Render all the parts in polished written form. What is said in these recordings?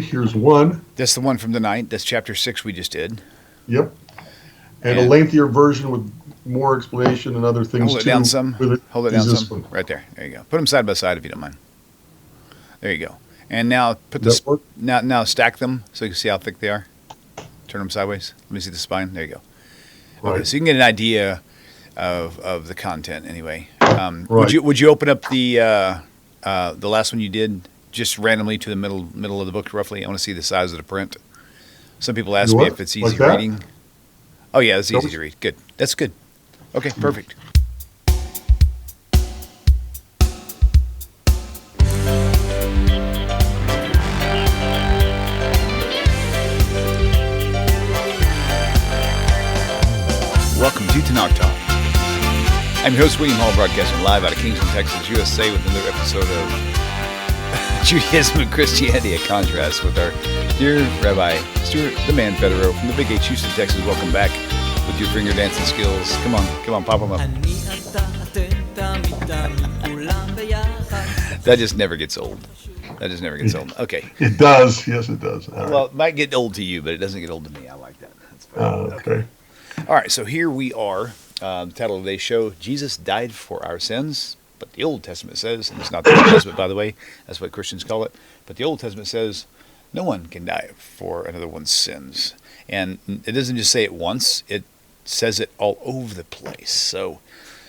Here's one. That's the one from tonight. That's chapter 6 we just did. Yep. And a lengthier version with more explanation and other things Hold it down some. Hold it down some. Right there. There you go. Put them side by side if you don't mind. There you go. And now put this. Now stack them so you can see how thick they are. Turn them sideways. Let me see the spine. There you go. Okay, so you can get an idea of the content anyway. Would you open up the last one you did just randomly to the middle of the book roughly? I want to see the size of the print. Some people ask me if it's easy reading. Oh yeah, it's easy to read. Good. That's good. Okay, perfect. Welcome to TaNaCh Talk. I'm your host, William Hall, broadcasting live out of Kingston, Texas, USA, with another episode of Judaism and Christianity, a contrast with our dear Rabbi, Stuart, the man Federow, from the Big H, Houston, Texas. Welcome back with your finger dancing skills. Come on, pop them up. That just never gets old. Okay. It does. Yes, it does. Well, it might get old to you, but it doesn't get old to me. I like that. That's fine. Okay. All right, so here we are. The title of today's show, Jesus Died for Our Sins. But the Old Testament says, and it's not the New Testament, by the way, that's what Christians call it, but the Old Testament says no one can die for another one's sins. And it doesn't just say it once, it says it all over the place. So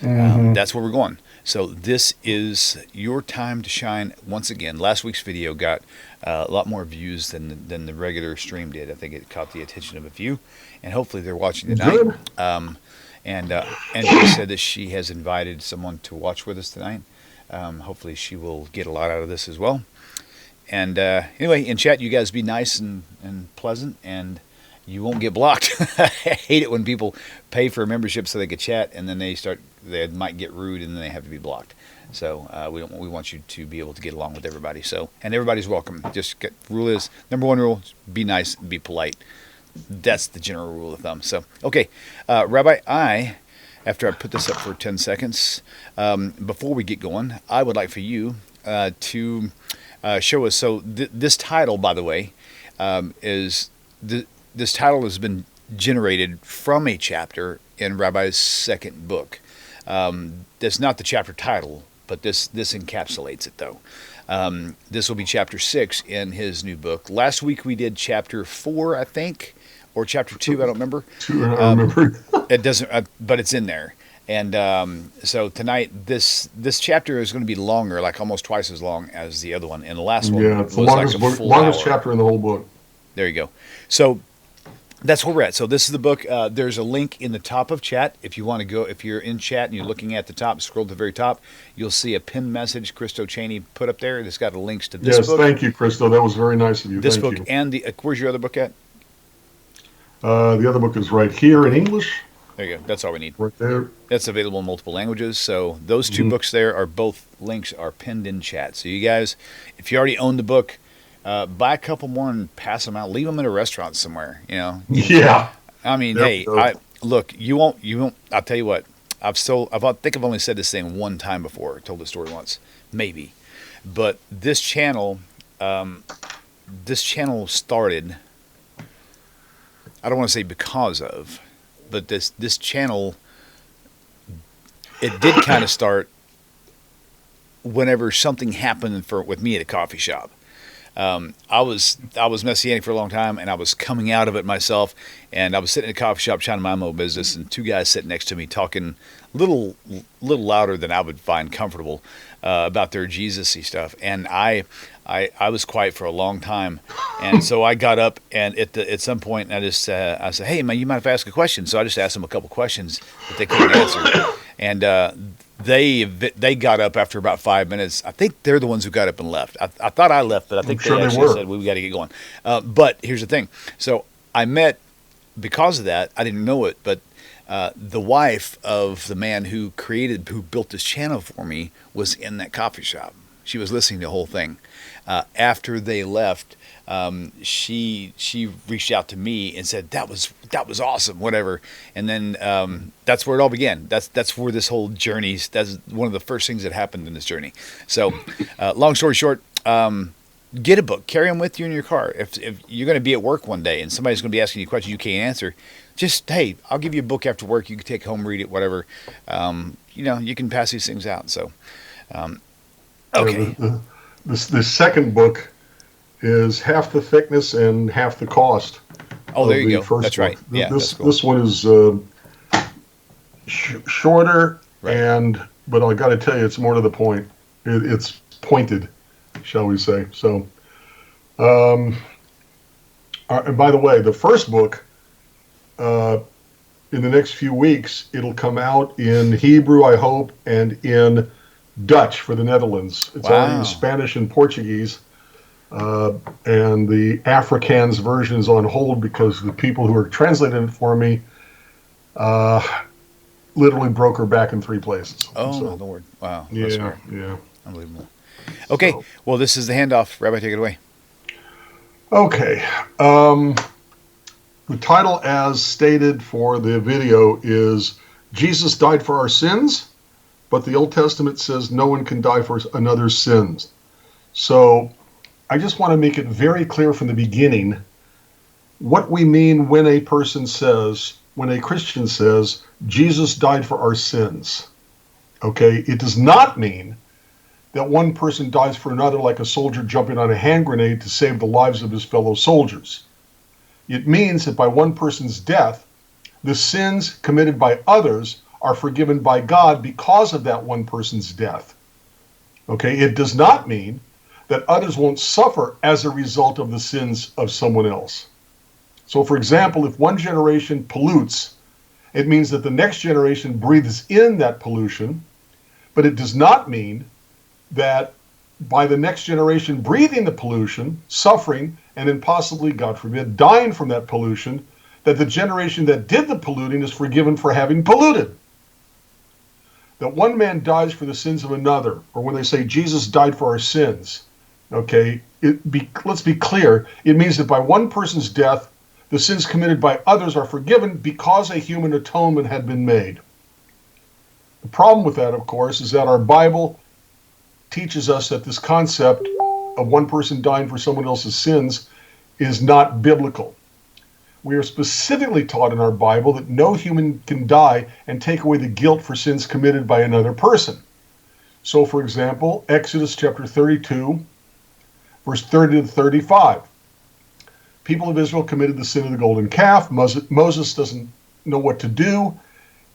that's where we're going. So this is your time to shine once again. Last week's video got a lot more views than the regular stream did. I think it caught the attention of a few, and hopefully they're watching tonight. And she said that she has invited someone to watch with us tonight. Hopefully she will get a lot out of this as well. And anyway, in chat, you guys be nice and pleasant, and you won't get blocked. I hate it when people pay for a membership so they can chat, and then they might get rude, and then they have to be blocked. So we want you to be able to get along with everybody. So, and everybody's welcome. Rule is, number one rule, be nice, be polite. That's the general rule of thumb. So, okay, Rabbi, after I put this up for 10 seconds, before we get going, I would like for you to show us. So this title, by the way, this title has been generated from a chapter in Rabbi's second book. That's not the chapter title, but this encapsulates it, though. This will be chapter 6 in his new book. Last week we did chapter 4, I think, or chapter 2, I don't remember. I don't remember. It doesn't, but it's in there. And so tonight, this chapter is going to be longer, like almost twice as long as the other one. And the last one it's the longest chapter in the whole book. There you go. So that's where we're at. So this is the book. There's a link in the top of chat. If you want to go, if you're in chat and you're looking at the top, scroll to the very top, you'll see a pinned message Christo Cheney put up there. It's got the links to this book. Yes, thank you, Christo. That was very nice of you. This book and where's your other book at? The other book is right here in English. There you go. That's all we need. Right there. That's available in multiple languages. So those two books there are both links are pinned in chat. So you guys, if you already own the book, buy a couple more and pass them out. Leave them in a restaurant somewhere. Yeah. I mean, you won't. I'll tell you what. I think I've only said this thing one time before. I told the story once, maybe. But this channel started. I don't want to say because of, but this channel, it did kind of start whenever something happened with me at a coffee shop. I was Messianic for a long time, and I was coming out of it myself, and I was sitting in a coffee shop trying to mind my own business, and two guys sitting next to me talking a little louder than I would find comfortable about their Jesus-y stuff, and I was quiet for a long time, and so I got up, and at some point I said, "Hey man, you mind if I ask a question?" So I just asked them a couple questions that they couldn't answer, and they got up after about 5 minutes. I think they're the ones who got up and left. I thought I left, but I think they actually said we got to get going. But here's the thing: so I met because of that. I didn't know it, but the wife of the man who built this channel for me was in that coffee shop. She was listening to the whole thing. After they left, she reached out to me and said that was awesome, whatever. And then that's where it all began. That's where this whole journey. That's one of the first things that happened in this journey. So, long story short, get a book, carry them with you in your car. If you're going to be at work one day and somebody's going to be asking you questions you can't answer, just, hey, I'll give you a book after work. You can take it home, read it, whatever. You can pass these things out. So, okay. The second book is half the thickness and half the cost. Oh, there you go. First That's right. book. Yeah, this that's cool. This one is shorter, Right. but I got to tell you, it's more to the point. It's pointed, shall we say? So, and by the way, the first book, in the next few weeks, it'll come out in Hebrew, I hope, and in Dutch for the Netherlands. It's already in Spanish and Portuguese. And the Afrikaans version is on hold because the people who are translating it for me literally broke her back in 3 places. Oh, my Lord. Wow. Yeah. Unbelievable. Okay. Well, this is the handoff. Rabbi, take it away. Okay. The title, as stated for the video, is Jesus died for our sins, but the Old Testament says no one can die for another's sins. So I just want to make it very clear from the beginning what we mean when a Christian says, Jesus died for our sins. Okay? It does not mean that one person dies for another like a soldier jumping on a hand grenade to save the lives of his fellow soldiers. It means that by one person's death, the sins committed by others are forgiven by God because of that one person's death. Okay? It does not mean that others won't suffer as a result of the sins of someone else. So, for example, if one generation pollutes, it means that the next generation breathes in that pollution, but it does not mean that by the next generation breathing the pollution, suffering, and then possibly, God forbid, dying from that pollution, that the generation that did the polluting is forgiven for having polluted. That one man dies for the sins of another, or when they say Jesus died for our sins, okay, let's be clear, it means that by one person's death, the sins committed by others are forgiven because a human atonement had been made. The problem with that, of course, is that our Bible teaches us that this concept of one person dying for someone else's sins is not biblical. We are specifically taught in our Bible that no human can die and take away the guilt for sins committed by another person. So, for example, Exodus chapter 32, verse 30 to 35. People of Israel committed the sin of the golden calf. Moses doesn't know what to do.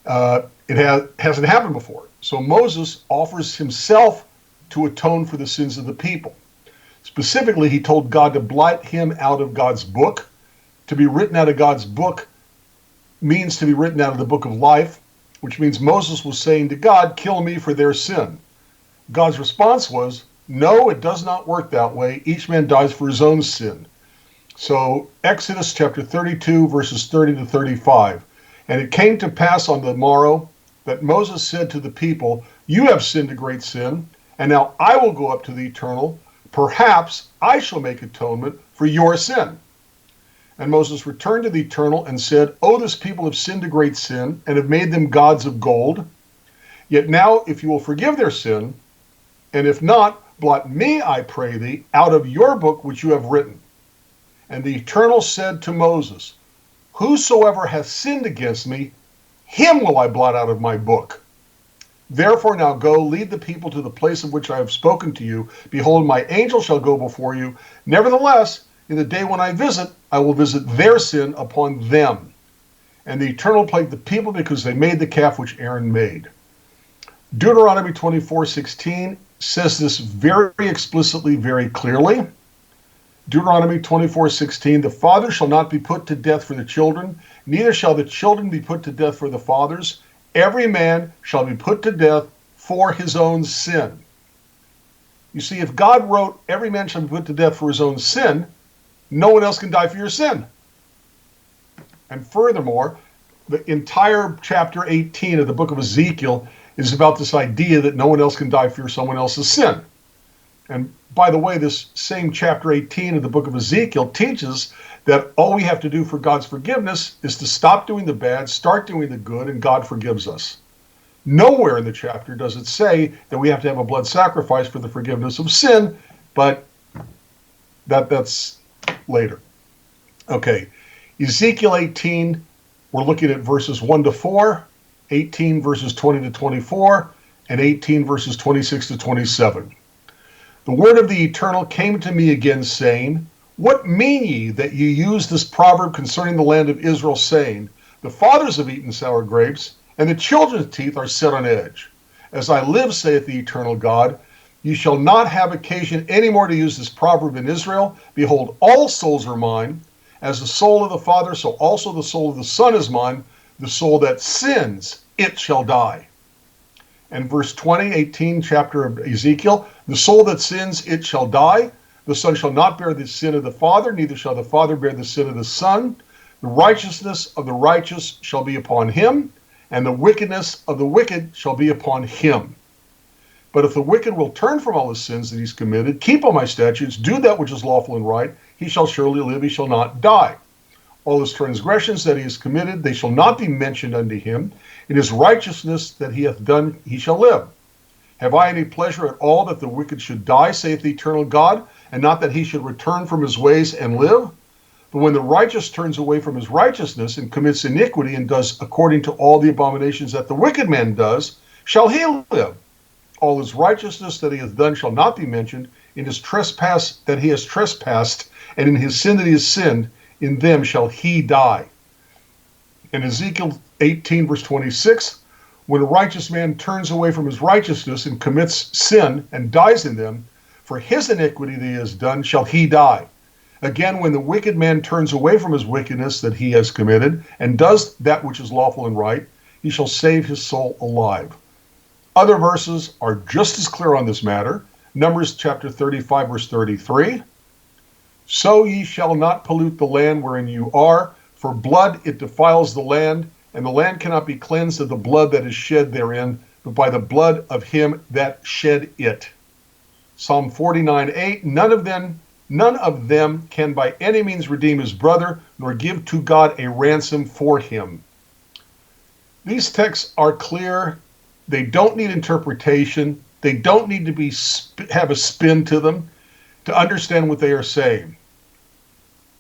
It hasn't happened before. So Moses offers himself to atone for the sins of the people. Specifically, he told God to blot him out of God's book. To be written out of God's book means to be written out of the book of life, which means Moses was saying to God, kill me for their sin. God's response was, no, it does not work that way. Each man dies for his own sin. So Exodus chapter 32, verses 30 to 35. And it came to pass on the morrow that Moses said to the people, you have sinned a great sin, and now I will go up to the Eternal. Perhaps I shall make atonement for your sin. And Moses returned to the Eternal and said, oh, this people have sinned a great sin and have made them gods of gold. Yet now, if you will forgive their sin, and if not, blot me, I pray thee, out of your book which you have written. And the Eternal said to Moses, whosoever hath sinned against me, him will I blot out of my book. Therefore now go, lead the people to the place of which I have spoken to you. Behold, my angel shall go before you. Nevertheless, in the day when I will visit their sin upon them. And the Eternal plagued the people because they made the calf which Aaron made. Deuteronomy 24:16 says this very explicitly, very clearly. Deuteronomy 24:16, the father shall not be put to death for the children, neither shall the children be put to death for the fathers. Every man shall be put to death for his own sin. You see, if God wrote every man shall be put to death for his own sin, no one else can die for your sin. And furthermore, the entire chapter 18 of the book of Ezekiel is about this idea that no one else can die for someone else's sin. And by the way, this same chapter 18 of the book of Ezekiel teaches that all we have to do for God's forgiveness is to stop doing the bad, start doing the good, and God forgives us. Nowhere in the chapter does it say that we have to have a blood sacrifice for the forgiveness of sin, but That's later. Okay, Ezekiel 18, we're looking at verses 1 to 4, 18 verses 20 to 24, and 18 verses 26 to 27. The word of the Eternal came to me again, saying, What mean ye that ye use this proverb concerning the land of Israel, saying, The fathers have eaten sour grapes, and the children's teeth are set on edge? As I live, saith the eternal God, ye shall not have occasion any more to use this proverb in Israel. Behold, all souls are mine. As the soul of the Father, so also the soul of the Son is mine. The soul that sins, it shall die. And verse 20, 18, chapter of Ezekiel, the soul that sins, it shall die. The Son shall not bear the sin of the Father, neither shall the Father bear the sin of the Son. The righteousness of the righteous shall be upon him, and the wickedness of the wicked shall be upon him. But if the wicked will turn from all his sins that he's committed, keep all my statutes, do that which is lawful and right, he shall surely live, he shall not die. All his transgressions that he has committed, they shall not be mentioned unto him. In his righteousness that he hath done, he shall live. Have I any pleasure at all that the wicked should die, saith the eternal God, and not that he should return from his ways and live? But when the righteous turns away from his righteousness and commits iniquity and does according to all the abominations that the wicked man does, shall he live? All his righteousness that he hath done shall not be mentioned. In his trespass that he has trespassed, and in his sin that he has sinned, in them shall he die. In Ezekiel 18, verse 26, when a righteous man turns away from his righteousness and commits sin and dies in them, for his iniquity that he has done shall he die. Again, when the wicked man turns away from his wickedness that he has committed and does that which is lawful and right, he shall save his soul alive. Other verses are just as clear on this matter. Numbers chapter 35, verse 33. So ye shall not pollute the land wherein you are, for blood it defiles the land, and the land cannot be cleansed of the blood that is shed therein, but by the blood of him that shed it. Psalm 49:8. None of them can by any means redeem his brother, nor give to God a ransom for him. These texts are clear. They don't need interpretation. They don't need to have a spin to them to understand what they are saying.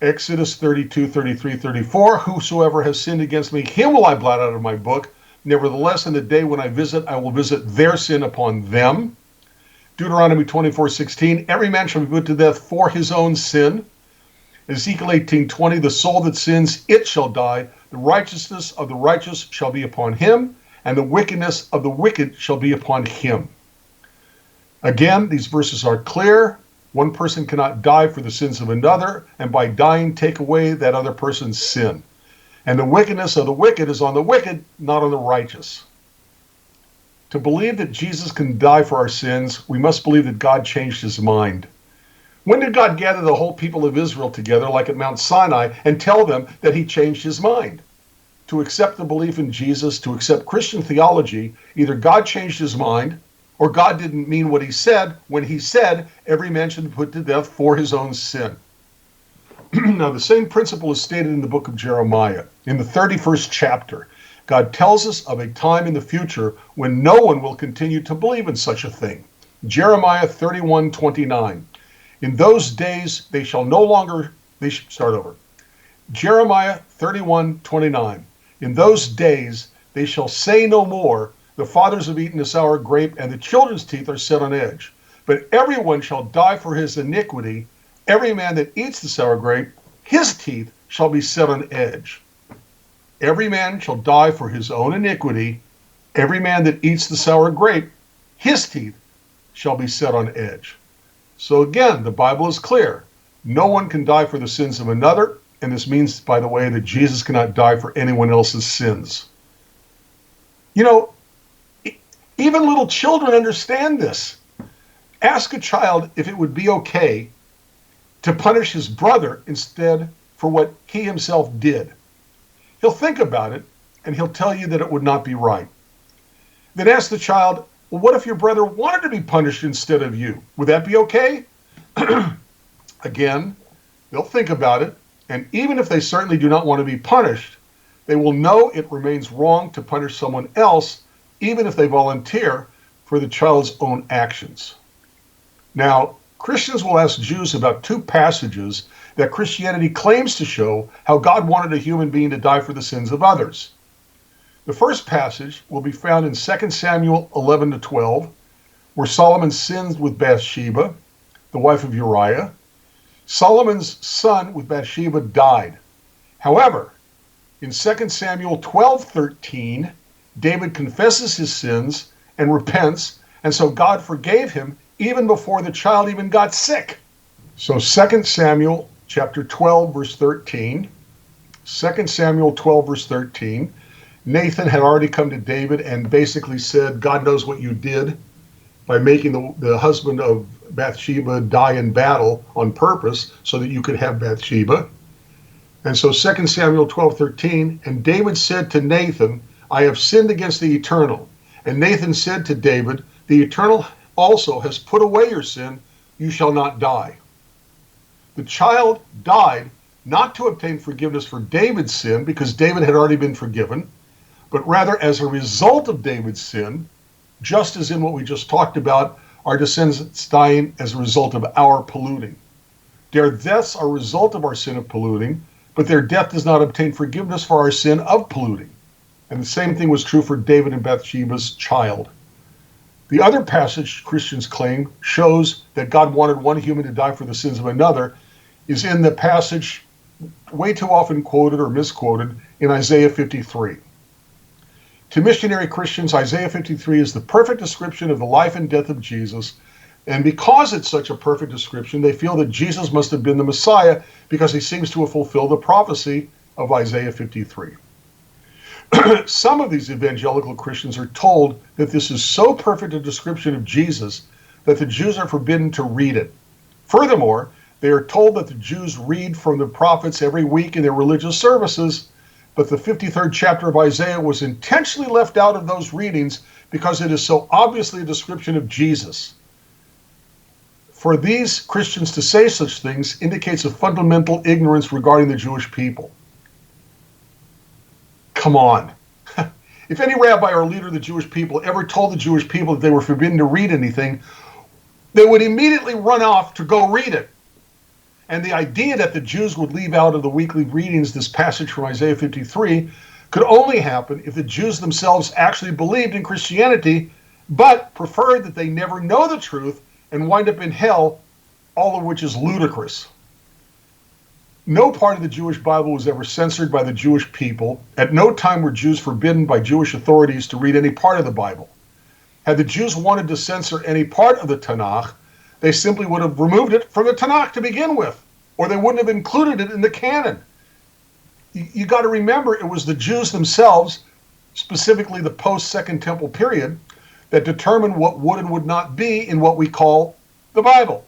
Exodus 32, 33, 34, whosoever has sinned against me, him will I blot out of my book. Nevertheless, in the day when I will visit their sin upon them. Deuteronomy 24, 16, every man shall be put to death for his own sin. Ezekiel 18, 20, the soul that sins, it shall die. The righteousness of the righteous shall be upon him, and the wickedness of the wicked shall be upon him. Again, these verses are clear. One person cannot die for the sins of another, and by dying take away that other person's sin. And the wickedness of the wicked is on the wicked, not on the righteous. To believe that Jesus can die for our sins, we must believe that God changed his mind. When did God gather the whole people of Israel together, like at Mount Sinai, and tell them that he changed his mind? To accept the belief in Jesus, to accept Christian theology, either God changed his mind, or God didn't mean what he said when he said every man should be put to death for his own sin. Now, the same principle is stated in the book of Jeremiah. In the 31st chapter, God tells us of a time in the future when no one will continue to believe in such a thing. Jeremiah 31:29. In those days they shall no longer, Jeremiah 31:29. In those days they shall say no more, the fathers have eaten a sour grape, and the children's teeth are set on edge. But everyone shall die for his iniquity. Every man that eats the sour grape, his teeth shall be set on edge. Every man shall die for his own iniquity. Every man that eats the sour grape, his teeth shall be set on edge. So again, the Bible is clear. No one can die for the sins of another. And this means, by the way, that Jesus cannot die for anyone else's sins. You know, even little children understand this. Ask a child if it would be okay to punish his brother instead for what he himself did. He'll think about it, and he'll tell you that it would not be right. Then ask the child, well, what if your brother wanted to be punished instead of you? Would that be okay? Again, they'll think about it, and even if they certainly do not want to be punished, they will know it remains wrong to punish someone else, even if they volunteer for the child's own actions. Now, Christians will ask Jews about two passages that Christianity claims to show how God wanted a human being to die for the sins of others. The first passage will be found in 2 Samuel 11 to 12, where Solomon sinned with Bathsheba, the wife of Uriah. Solomon's son with Bathsheba died. However, in 2 Samuel 12:13, David confesses his sins and repents, and so God forgave him even before the child even got sick. So 2 Samuel chapter 12, verse 13, 2 Samuel 12, verse 13, Nathan had already come to David and basically said, God knows what you did by making the husband of Bathsheba die in battle on purpose so that you could have Bathsheba. And so 2 Samuel 12:13, and David said to Nathan, I have sinned against the Eternal. And Nathan said to David, the Eternal also has put away your sin, you shall not die. The child died not to obtain forgiveness for David's sin, because David had already been forgiven, but rather as a result of David's sin, just as in what we just talked about, our descendants dying as a result of our polluting. Their deaths are a result of our sin of polluting, but their death does not obtain forgiveness for our sin of polluting. And the same thing was true for David and Bathsheba's child. The other passage Christians claim shows that God wanted one human to die for the sins of another is in the passage way too often quoted or misquoted in Isaiah 53. To missionary Christians, Isaiah 53 is the perfect description of the life and death of Jesus, and because it's such a perfect description, they feel that Jesus must have been the Messiah because he seems to have fulfilled the prophecy of Isaiah 53. Some of these evangelical Christians are told that this is so perfect a description of Jesus that the Jews are forbidden to read it. Furthermore, they are told that the Jews read from the prophets every week in their religious services, but the 53rd chapter of Isaiah was intentionally left out of those readings because it is so obviously a description of Jesus. For these Christians to say such things indicates a fundamental ignorance regarding the Jewish people. Come on. If any rabbi or leader of the Jewish people ever told the Jewish people that they were forbidden to read anything, they would immediately run off to go read it. And the idea that the Jews would leave out of the weekly readings this passage from Isaiah 53 could only happen if the Jews themselves actually believed in Christianity, but preferred that they never know the truth and wind up in hell, all of which is ludicrous. No part of the Jewish Bible was ever censored by the Jewish people. At no time were Jews forbidden by Jewish authorities to read any part of the Bible. Had the Jews wanted to censor any part of the TaNaCh, they simply would have removed it from the TaNaCh to begin with, or they wouldn't have included it in the canon. You got to remember, it was the Jews themselves, specifically the post-Second Temple period, that determined what would and would not be in what we call the Bible.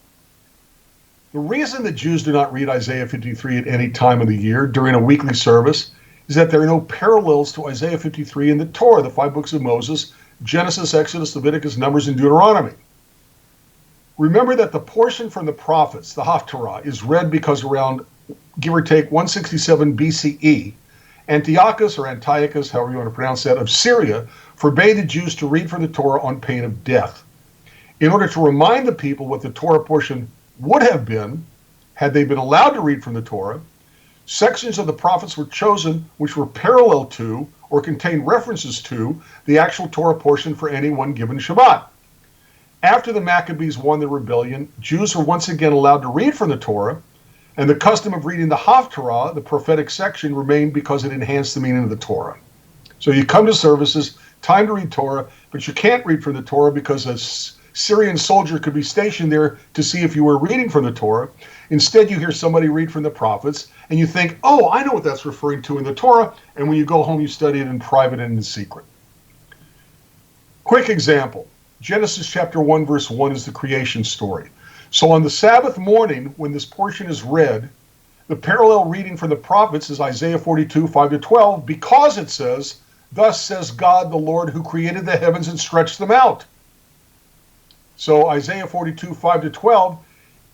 The reason the Jews do not read Isaiah 53 at any time of the year during a weekly service is that there are no parallels to Isaiah 53 in the Torah, the 5 books of Moses, Genesis, Exodus, Leviticus, Numbers, and Deuteronomy. Remember that the portion from the prophets, the Haftarah, is read because around, give or take, 167 BCE, Antiochus, however you want to pronounce that, of Syria, forbade the Jews to read from the Torah on pain of death. In order to remind the people what the Torah portion would have been, had they been allowed to read from the Torah, sections of the prophets were chosen which were parallel to or contained references to the actual Torah portion for any one given Shabbat. After the Maccabees won the rebellion, Jews were once again allowed to read from the Torah, and the custom of reading the Haftarah, the prophetic section, remained because it enhanced the meaning of the Torah. So you come to services, time to read Torah, but you can't read from the Torah because a Syrian soldier could be stationed there to see if you were reading from the Torah. Instead, you hear somebody read from the prophets, and you think, oh, I know what that's referring to in the Torah, and when you go home, you study it in private and in secret. Quick example. Genesis chapter 1, verse 1 is the creation story. So on the Sabbath morning, when this portion is read, the parallel reading from the prophets is Isaiah 42, 5 to 12, because it says, thus says God the Lord who created the heavens and stretched them out. So Isaiah 42, 5 to 12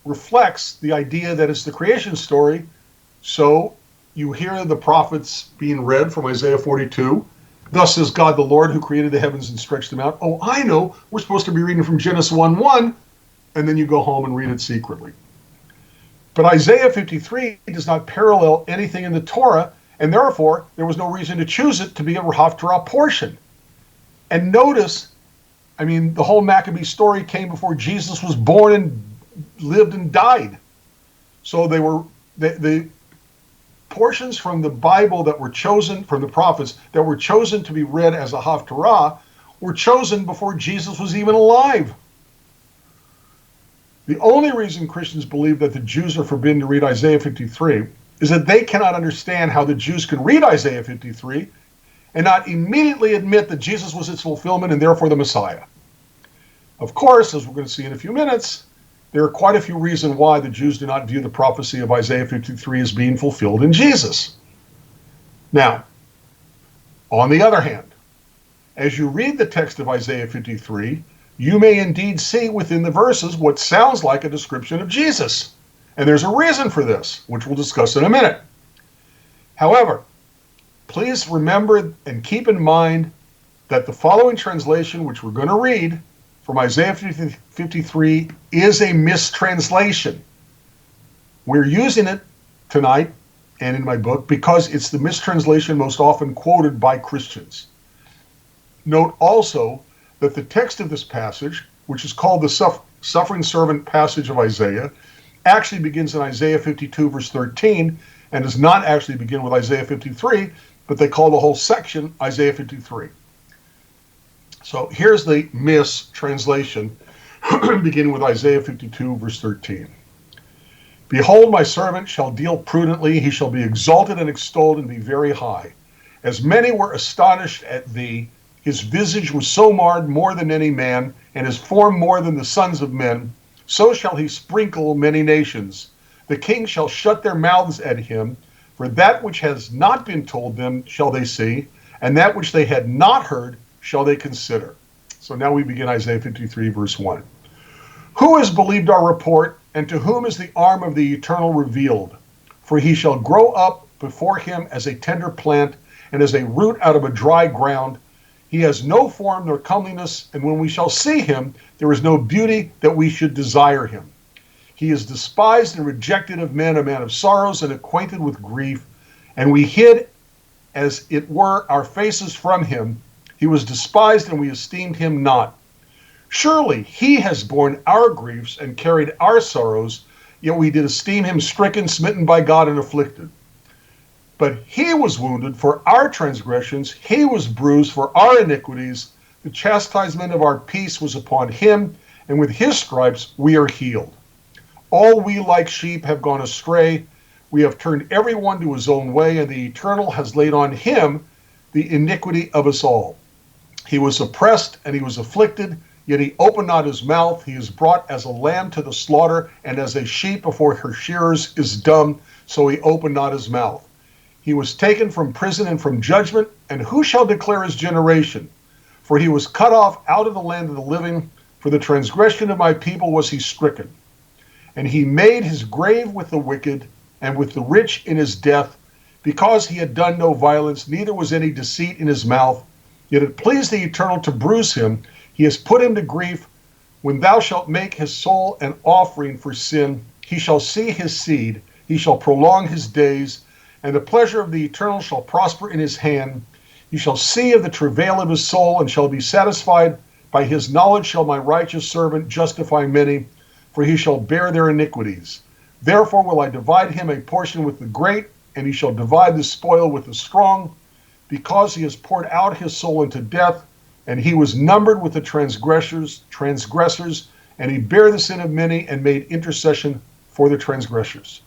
reflects the idea that it's the creation story. So you hear the prophets being read from Isaiah 42. Thus says God the Lord who created the heavens and stretched them out. Oh, I know, we're supposed to be reading from Genesis 1:1, and then you go home and read it secretly. But Isaiah 53 does not parallel anything in the Torah, and therefore there was no reason to choose it to be a Haftarah portion. And notice, I mean, the whole Maccabee story came before Jesus was born and lived and died. So they were the portions from the Bible that were chosen, from the prophets, that were chosen to be read as a Haftarah, were chosen before Jesus was even alive. The only reason Christians believe that the Jews are forbidden to read Isaiah 53 is that they cannot understand how the Jews can read Isaiah 53 and not immediately admit that Jesus was its fulfillment and therefore the Messiah. Of course, as we're going to see in a few minutes, there are quite a few reasons why the Jews do not view the prophecy of Isaiah 53 as being fulfilled in Jesus. Now, on the other hand, as you read the text of Isaiah 53, you may indeed see within the verses what sounds like a description of Jesus. And there's a reason for this, which we'll discuss in a minute. However, please remember and keep in mind that the following translation, which we're going to read from Isaiah 53, is a mistranslation. We're using it tonight and in my book because it's the mistranslation most often quoted by Christians. Note also that the text of this passage, which is called the suffering servant passage of Isaiah, actually begins in Isaiah 52 verse 13 and does not actually begin with Isaiah 53, but they call the whole section Isaiah 53. So here's the mistranslation, beginning with Isaiah 52 verse 13. Behold, my servant shall deal prudently, he shall be exalted and extolled and be very high. As many were astonished at thee, his visage was so marred more than any man, and his form more than the sons of men. So shall he sprinkle many nations. The kings shall shut their mouths at him, for that which has not been told them shall they see, and that which they had not heard shall they consider. So now we begin Isaiah 53, verse 1. Who has believed our report, and to whom is the arm of the Eternal revealed? For he shall grow up before him as a tender plant, and as a root out of a dry ground. He has no form nor comeliness, and when we shall see him, there is no beauty that we should desire him. He is despised and rejected of men, a man of sorrows and acquainted with grief, and we hid, as it were, our faces from him. He was despised, and we esteemed him not. Surely he has borne our griefs and carried our sorrows, yet we did esteem him stricken, smitten by God, and afflicted. But he was wounded for our transgressions, he was bruised for our iniquities. The chastisement of our peace was upon him, and with his stripes we are healed. All we like sheep have gone astray. We have turned every one to his own way, and the Eternal has laid on him the iniquity of us all. He was oppressed and he was afflicted, yet he opened not his mouth. He is brought as a lamb to the slaughter, and as a sheep before her shearers is dumb, so he opened not his mouth. He was taken from prison and from judgment, and who shall declare his generation? For he was cut off out of the land of the living. For the transgression of my people was he stricken. And he made his grave with the wicked, and with the rich in his death, because he had done no violence, neither was any deceit in his mouth. Yet it pleased the Eternal to bruise him. He has put him to grief. When thou shalt make his soul an offering for sin, he shall see his seed, he shall prolong his days, and the pleasure of the Eternal shall prosper in his hand. He shall see of the travail of his soul, and shall be satisfied. By his knowledge shall my righteous servant justify many, for he shall bear their iniquities. Therefore will I divide him a portion with the great, and he shall divide the spoil with the strong, because he has poured out his soul into death, and he was numbered with the transgressors, and he bare the sin of many, and made intercession for the transgressors.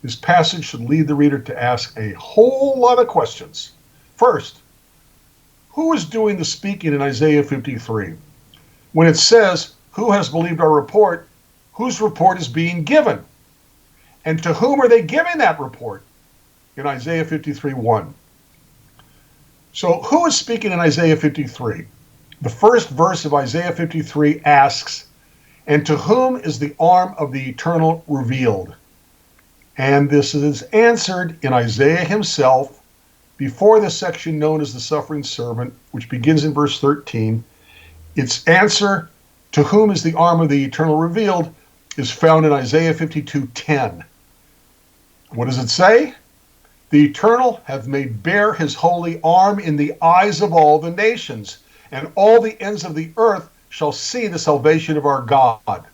This passage should lead the reader to ask a whole lot of questions. First, who is doing the speaking in Isaiah 53? When it says, who has believed our report, whose report is being given? And to whom are they giving that report? In Isaiah 53:1. So who is speaking in Isaiah 53? The first verse of Isaiah 53 asks, and to whom is the arm of the Eternal revealed? And this is answered in Isaiah himself before the section known as the suffering servant, which begins in verse 13. Its answer to whom is the arm of the eternal revealed, is found in Isaiah 52:10. What does it say? The eternal hath made bare his holy arm in the eyes of all the nations, and all the ends of the earth shall see the salvation of our God.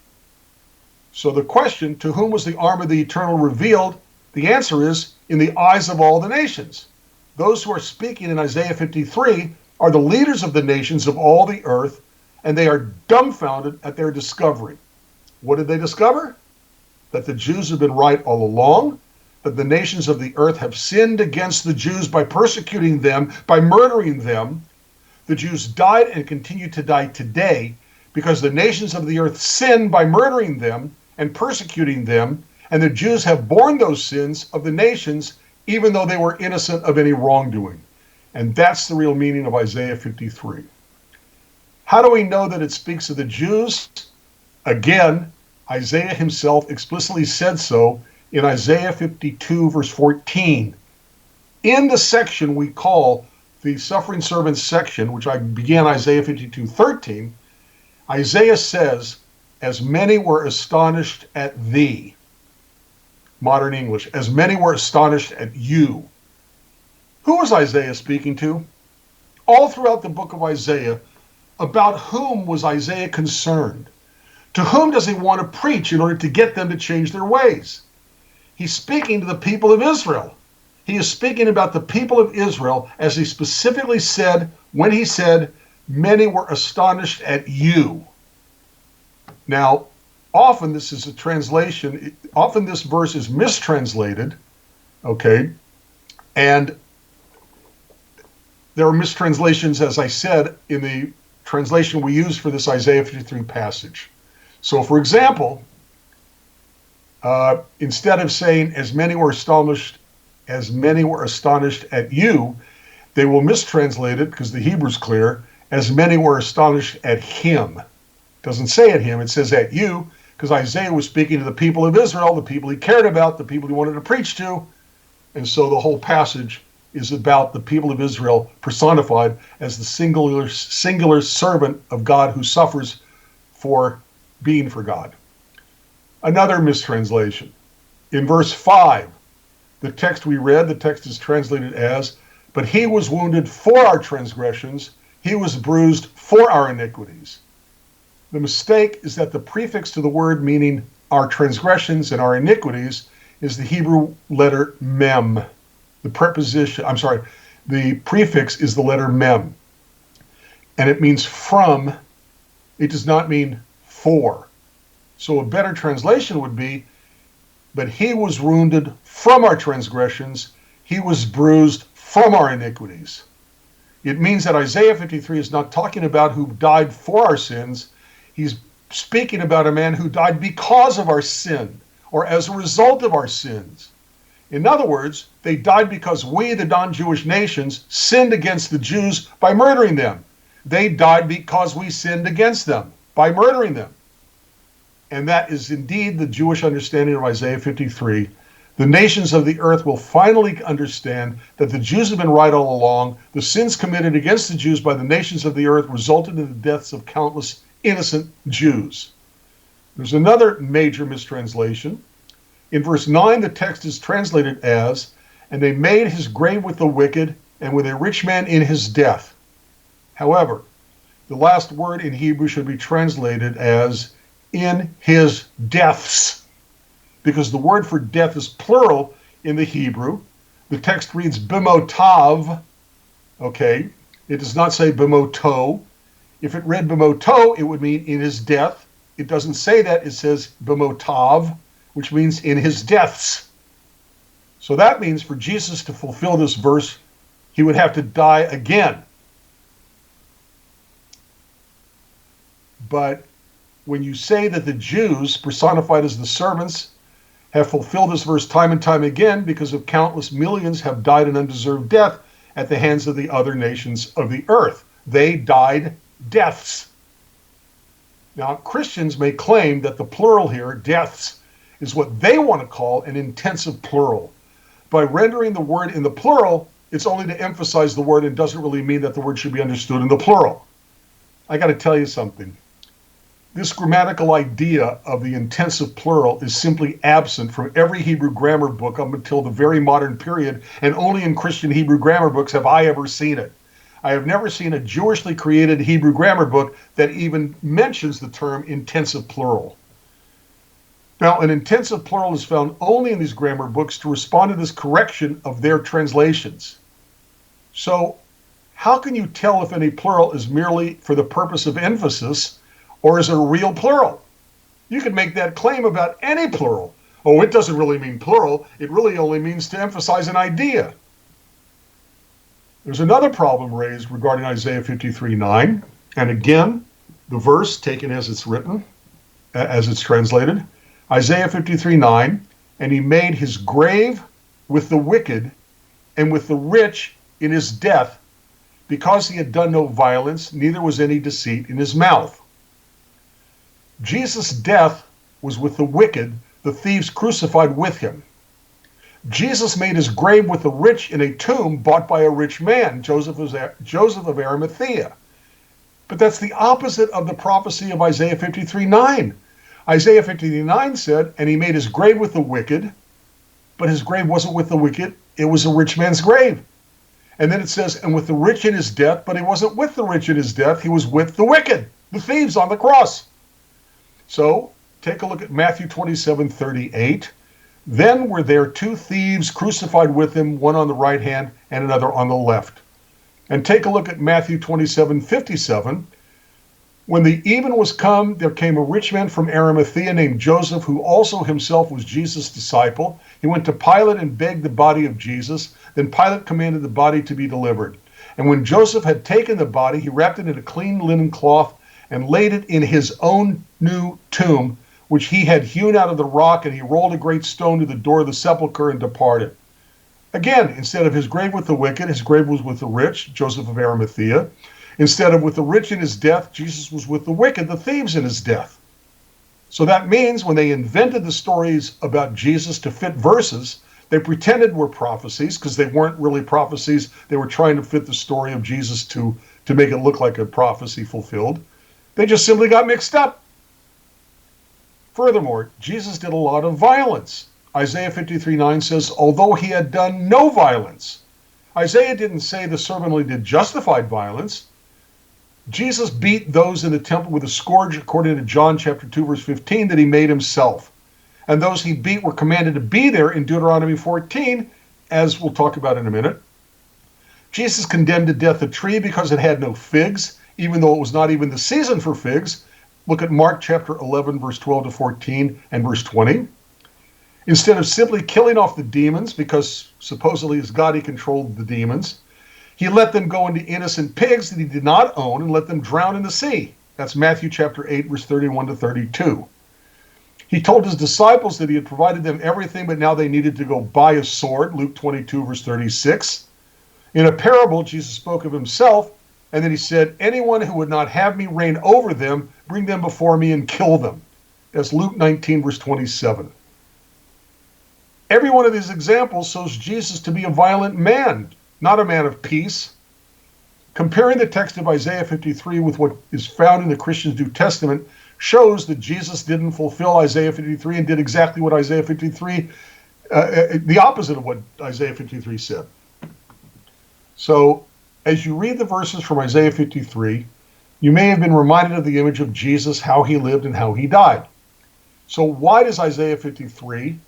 So the question, to whom was the arm of the eternal revealed? The answer is, in the eyes of all the nations. Those who are speaking in Isaiah 53 are the leaders of the nations of all the earth, and they are dumbfounded at their discovery. What did they discover? That the Jews have been right all along, that the nations of the earth have sinned against the Jews by persecuting them, by murdering them. The Jews died and continue to die today because the nations of the earth sinned by murdering them and persecuting them, and the Jews have borne those sins of the nations even though they were innocent of any wrongdoing. And that's the real meaning of Isaiah 53. How do we know that it speaks of the Jews? Again, Isaiah himself explicitly said so in Isaiah 52, verse 14. In the section we call the suffering servants section, which I began Isaiah 52:13, Isaiah says, as many were astonished at thee. Modern English, as many were astonished at you. Who was Isaiah speaking to? All throughout the book of Isaiah, about whom was Isaiah concerned? To whom does he want to preach in order to get them to change their ways? He's speaking to the people of Israel. He is speaking about the people of Israel, as he specifically said when he said, many were astonished at you. Now, often this is a translation, often this verse is mistranslated, okay? And there are mistranslations, as I said, in the translation we use for this Isaiah 53 passage. So, for example, instead of saying, as many were astonished at you, they will mistranslate it, because the Hebrew's clear, as many were astonished at him. It doesn't say at him, it says at you, because Isaiah was speaking to the people of Israel, the people he cared about, the people he wanted to preach to. And so the whole passage is about the people of Israel personified as the singular servant of God who suffers for being for God. Another mistranslation. In verse 5, the text we read, the text is translated as, but he was wounded for our transgressions, he was bruised for our iniquities. The mistake is that the prefix to the word meaning our transgressions and our iniquities is the Hebrew letter mem. The prefix is the letter mem. And it means from, it does not mean for. So a better translation would be, but he was wounded from our transgressions, he was bruised from our iniquities. It means that Isaiah 53 is not talking about who died for our sins. He's speaking about a man who died because of our sin, or as a result of our sins. In other words, they died because we, the non-Jewish nations, sinned against the Jews by murdering them. They died because we sinned against them by murdering them. And that is indeed the Jewish understanding of Isaiah 53. The nations of the earth will finally understand that the Jews have been right all along. The sins committed against the Jews by the nations of the earth resulted in the deaths of countless innocent Jews. There's another major mistranslation. In verse 9, the text is translated as, and they made his grave with the wicked and with a rich man in his death. However, the last word in Hebrew should be translated as, in his deaths, because the word for death is plural in the Hebrew. The text reads bimotav, okay? It does not say bimoto. If it read bimoto, it would mean in his death. It doesn't say that, it says bimotav, which means in his deaths. So that means for Jesus to fulfill this verse, he would have to die again. But when you say that the Jews, personified as the servants, have fulfilled this verse time and time again because of countless millions have died an undeserved death at the hands of the other nations of the earth. They died deaths. Now, Christians may claim that the plural here, deaths, is what they want to call an intensive plural. By rendering the word in the plural, it's only to emphasize the word and doesn't really mean that the word should be understood in the plural. I got to tell you something. This grammatical idea of the intensive plural is simply absent from every Hebrew grammar book up until the very modern period, and only in Christian Hebrew grammar books have I ever seen it. I have never seen a Jewishly created Hebrew grammar book that even mentions the term intensive plural. Now, an intensive plural is found only in these grammar books to respond to this correction of their translations. So, how can you tell if any plural is merely for the purpose of emphasis, or is it a real plural? You can make that claim about any plural. Oh, it doesn't really mean plural. It really only means to emphasize an idea. There's another problem raised regarding Isaiah 53:9. And again, the verse taken as it's written, as it's translated. Isaiah 53:9, and he made his grave with the wicked and with the rich in his death, because he had done no violence, neither was any deceit in his mouth. Jesus' death was with the wicked, the thieves crucified with him. Jesus made his grave with the rich in a tomb bought by a rich man, Joseph of Arimathea. But that's the opposite of the prophecy of Isaiah 53:9. Isaiah 53:9 said, and he made his grave with the wicked, but his grave wasn't with the wicked, it was a rich man's grave. And then it says, and with the rich in his death, but he wasn't with the rich in his death, he was with the wicked, the thieves on the cross. So, take a look at Matthew 27:38. Then were there two thieves crucified with him, one on the right hand and another on the left. And take a look at Matthew 27:57. When the even was come, there came a rich man from Arimathea named Joseph, who also himself was Jesus' disciple. He went to Pilate and begged the body of Jesus. Then Pilate commanded the body to be delivered. And when Joseph had taken the body, he wrapped it in a clean linen cloth and laid it in his own new tomb, which he had hewn out of the rock, and he rolled a great stone to the door of the sepulchre and departed. Again, instead of his grave with the wicked, his grave was with the rich, Joseph of Arimathea. Instead of with the rich in his death, Jesus was with the wicked, the thieves in his death. So that means when they invented the stories about Jesus to fit verses, they pretended were prophecies because they weren't really prophecies. They were trying to fit the story of Jesus to make it look like a prophecy fulfilled. They just simply got mixed up. Furthermore, Jesus did a lot of violence. Isaiah 53:9 says, although he had done no violence. Isaiah didn't say the servant only did justified violence. Jesus beat those in the temple with a scourge, according to John chapter 2, verse 15, that he made himself. And those he beat were commanded to be there in Deuteronomy 14, as we'll talk about in a minute. Jesus condemned to death a tree because it had no figs, even though it was not even the season for figs. Look at Mark chapter 11, verse 12 to 14 and verse 20. Instead of simply killing off the demons, because supposedly as God he controlled the demons, he let them go into innocent pigs that he did not own and let them drown in the sea. That's Matthew chapter 8, verse 31 to 32. He told his disciples that he had provided them everything, but now they needed to go buy a sword, Luke 22, verse 36. In a parable, Jesus spoke of himself, and then he said, anyone who would not have me reign over them, bring them before me and kill them. That's Luke 19, verse 27. Every one of these examples shows Jesus to be a violent man, not a man of peace. Comparing the text of Isaiah 53 with what is found in the Christian New Testament shows that Jesus didn't fulfill Isaiah 53 and did exactly what Isaiah 53, the opposite of what Isaiah 53 said. So, as you read the verses from Isaiah 53, you may have been reminded of the image of Jesus, how he lived and how he died. So why does Isaiah 53?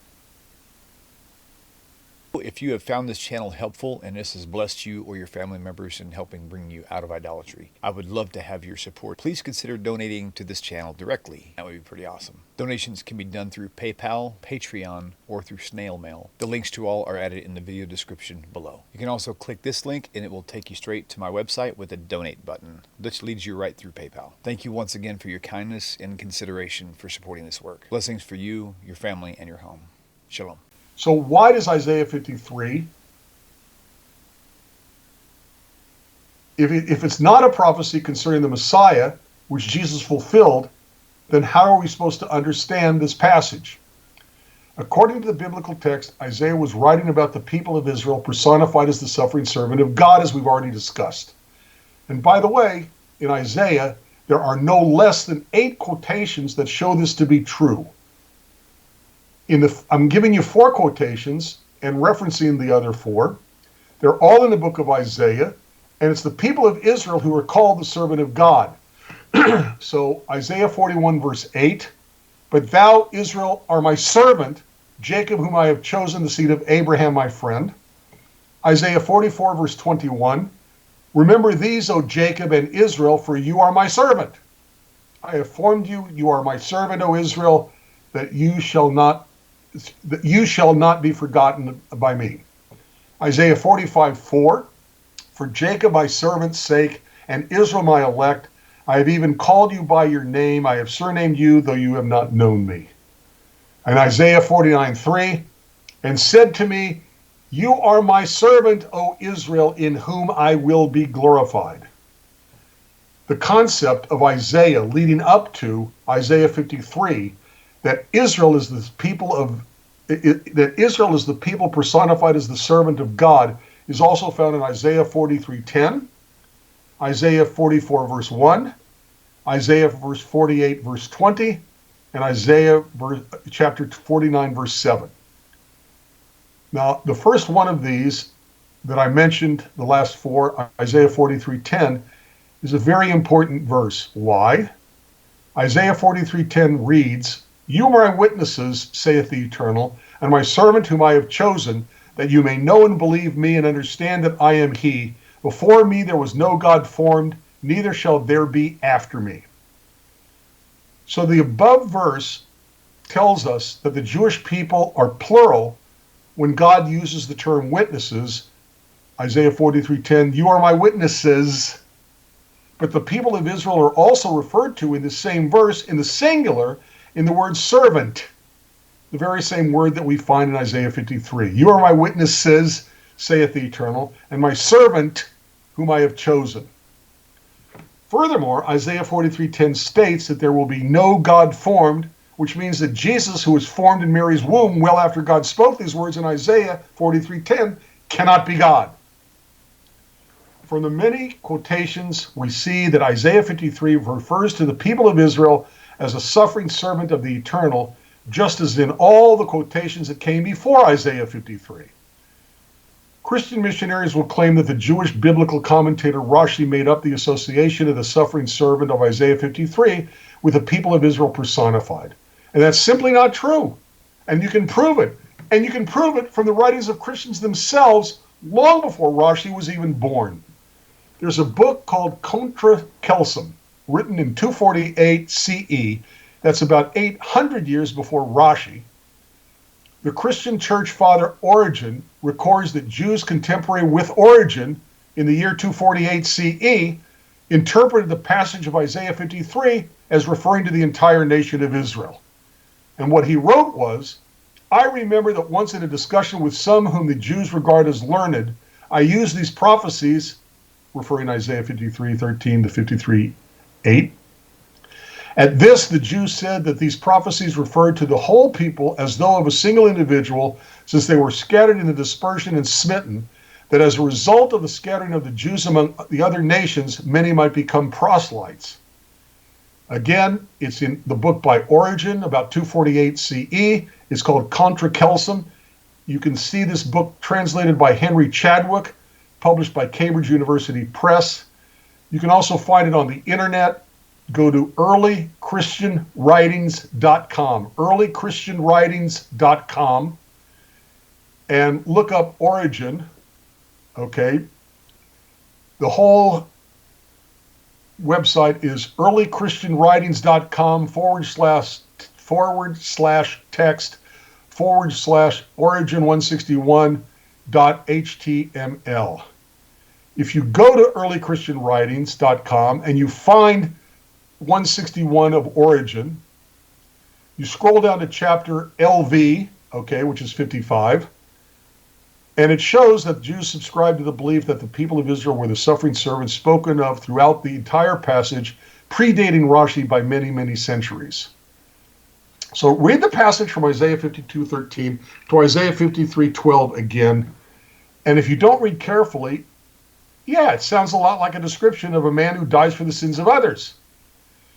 If you have found this channel helpful and this has blessed you or your family members in helping bring you out of idolatry, I would love to have your support. Please consider donating to this channel directly. That would be pretty awesome. Donations can be done through PayPal, Patreon, or through snail mail. The links to all are added in the video description below. You can also click this link and it will take you straight to my website with a donate button, which leads you right through PayPal. Thank you once again for your kindness and consideration for supporting this work. Blessings for you, your family, and your home. Shalom. So why does Isaiah 53, if it's not a prophecy concerning the Messiah, which Jesus fulfilled, then how are we supposed to understand this passage? According to the biblical text, Isaiah was writing about the people of Israel personified as the suffering servant of God, as we've already discussed. And by the way, in Isaiah, there are no less than 8 quotations that show this to be true. I'm giving you 4 quotations and referencing the other 4. They're all in the book of Isaiah, and it's the people of Israel who are called the servant of God. So Isaiah 41 verse 8, but thou, Israel, are my servant, Jacob, whom I have chosen, the seed of Abraham, my friend. Isaiah 44 verse 21, remember these, O Jacob and Israel, for you are my servant. I have formed you, you are my servant, O Israel, that you shall not be forgotten by me. Isaiah 45:4, for Jacob my servant's sake, and Israel my elect, I have even called you by your name, I have surnamed you, though you have not known me. And Isaiah 49:3, and said to me, you are my servant, O Israel, in whom I will be glorified. The concept of Isaiah leading up to Isaiah 53, that Israel is the people personified as the servant of God, is also found in Isaiah 43:10, Isaiah 44 verse 1, Isaiah verse 48 verse 20, and Isaiah chapter 49 verse 7. Now, the first one of these that I mentioned, the last 4, Isaiah 43:10, is a very important verse. Why? Isaiah 43:10 reads, you are my witnesses, saith the Eternal, and my servant whom I have chosen, that you may know and believe me and understand that I am he. Before me there was no God formed, neither shall there be after me. So the above verse tells us that the Jewish people are plural when God uses the term witnesses. Isaiah 43:10, you are my witnesses. But the people of Israel are also referred to in the same verse in the singular in the word servant, the very same word that we find in Isaiah 53. You are my witnesses, saith the Eternal, and my servant whom I have chosen. Furthermore, Isaiah 43:10 states that there will be no God formed, which means that Jesus, who was formed in Mary's womb well after God spoke these words in Isaiah 43:10, cannot be God. From the many quotations, we see that Isaiah 53 refers to the people of Israel as a suffering servant of the Eternal, just as in all the quotations that came before Isaiah 53. Christian missionaries will claim that the Jewish biblical commentator Rashi made up the association of the suffering servant of Isaiah 53 with the people of Israel personified. And that's simply not true. And you can prove it. And you can prove it from the writings of Christians themselves long before Rashi was even born. There's a book called COUNTER-MISSIONARY, written in 248 CE, that's about 800 years before Rashi. The Christian church father Origen records that Jews contemporary with Origen in the year 248 CE interpreted the passage of Isaiah 53 as referring to the entire nation of Israel. And what he wrote was, I remember that once in a discussion with some whom the Jews regard as learned, I used these prophecies, referring to Isaiah 53:13 to 53:8. At this, the Jews said that these prophecies referred to the whole people as though of a single individual, since they were scattered in the dispersion and smitten, that as a result of the scattering of the Jews among the other nations, many might become proselytes. Again, it's in the book by Origen, about 248 CE. It's called COUNTER-MISSIONARY. You can see this book translated by Henry Chadwick, published by Cambridge University Press. You can also find it on the internet. Go to earlychristianwritings.com, earlychristianwritings.com, and look up Origen, okay? The whole website is earlychristianwritings.com /text/Origin161.html. If you go to earlychristianwritings.com and you find 161 of Origen, you scroll down to chapter LV, okay, which is 55, and it shows that Jews subscribe to the belief that the people of Israel were the suffering servants spoken of throughout the entire passage, predating Rashi by many, many centuries. So read the passage from Isaiah 52:13 to Isaiah 53:12 again, and if you don't read carefully, yeah, it sounds a lot like a description of a man who dies for the sins of others.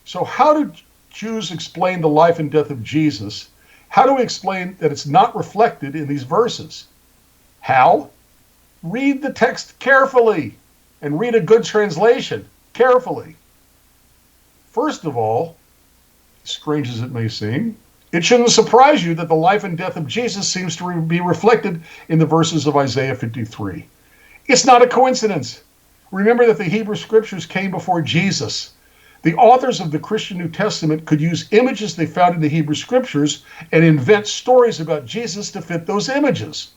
So how do Jews explain the life and death of Jesus? How do we explain that it's not reflected in these verses? How? Read the text carefully and read a good translation carefully. First of all, strange as it may seem, it shouldn't surprise you that the life and death of Jesus seems to be reflected in the verses of Isaiah 53. It's not a coincidence. Remember that the Hebrew scriptures came before Jesus. The authors of the Christian New Testament could use images they found in the Hebrew scriptures and invent stories about Jesus to fit those images.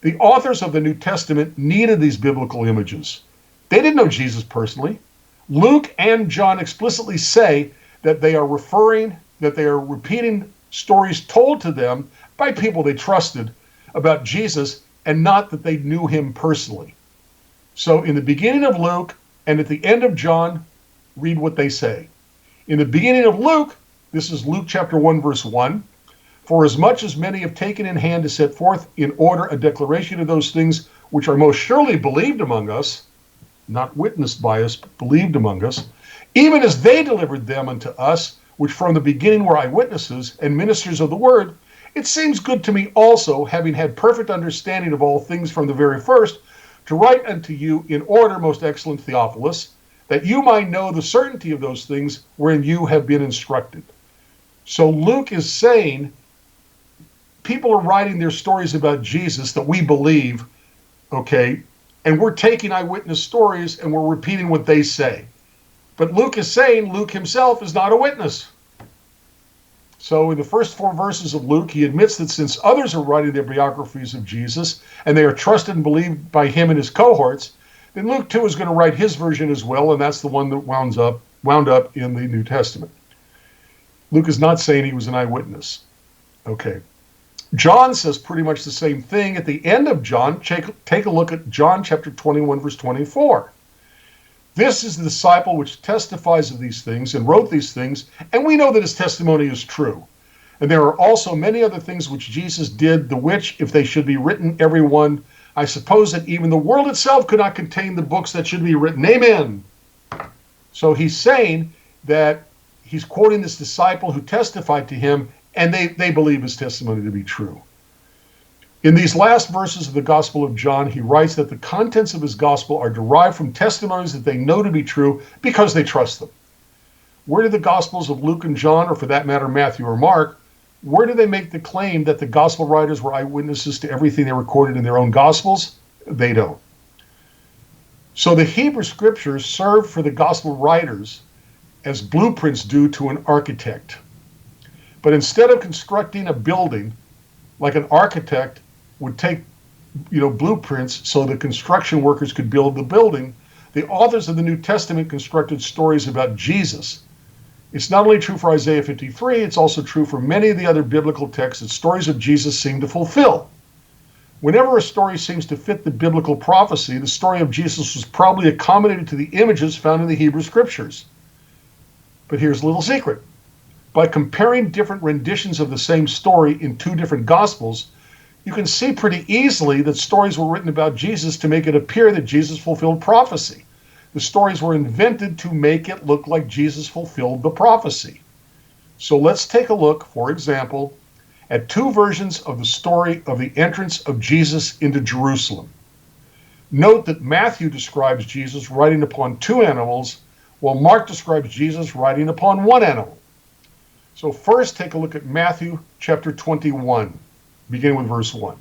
The authors of the New Testament needed these biblical images. They didn't know Jesus personally. Luke and John explicitly say that they are repeating stories told to them by people they trusted about Jesus, and not that they knew him personally. So in the beginning of Luke and at the end of John, read what they say. In the beginning of Luke, this is Luke chapter 1, verse 1, for as much as many have taken in hand to set forth in order a declaration of those things which are most surely believed among us, not witnessed by us, but believed among us, even as they delivered them unto us, which from the beginning were eyewitnesses and ministers of the word, it seems good to me also, having had perfect understanding of all things from the very first, to write unto you in order, most excellent Theophilus, that you might know the certainty of those things wherein you have been instructed. So Luke is saying, people are writing their stories about Jesus that we believe, okay, and we're taking eyewitness stories and we're repeating what they say. But Luke is saying Luke himself is not a witness. So in the first 4 verses of Luke, he admits that since others are writing their biographies of Jesus and they are trusted and believed by him and his cohorts, then Luke too is going to write his version as well, and that's the one that wound up in the New Testament. Luke is not saying he was an eyewitness. Okay. John says pretty much the same thing at the end of John. Take a look at John chapter 21, verse 24. This is the disciple which testifies of these things and wrote these things, and we know that his testimony is true. And there are also many other things which Jesus did, the which, if they should be written, every one, I suppose that even the world itself could not contain the books that should be written. Amen. So he's saying that he's quoting this disciple who testified to him, and they believe his testimony to be true. In these last verses of the Gospel of John, he writes that the contents of his gospel are derived from testimonies that they know to be true because they trust them. Where do the Gospels of Luke and John, or for that matter Matthew or Mark, where do they make the claim that the gospel writers were eyewitnesses to everything they recorded in their own gospels? They don't. So the Hebrew scriptures serve for the gospel writers as blueprints do to an architect. But instead of constructing a building like an architect would take, blueprints so the construction workers could build the building, the authors of the New Testament constructed stories about Jesus. It's not only true for Isaiah 53, it's also true for many of the other biblical texts that stories of Jesus seem to fulfill. Whenever a story seems to fit the biblical prophecy, the story of Jesus was probably accommodated to the images found in the Hebrew scriptures. But here's a little secret. By comparing different renditions of the same story in 2 different gospels, you can see pretty easily that stories were written about Jesus to make it appear that Jesus fulfilled prophecy. The stories were invented to make it look like Jesus fulfilled the prophecy. So let's take a look, for example, at 2 versions of the story of the entrance of Jesus into Jerusalem. Note that Matthew describes Jesus riding upon 2 animals, while Mark describes Jesus riding upon 1 animal. So first, take a look at Matthew chapter 21, beginning with verse 1.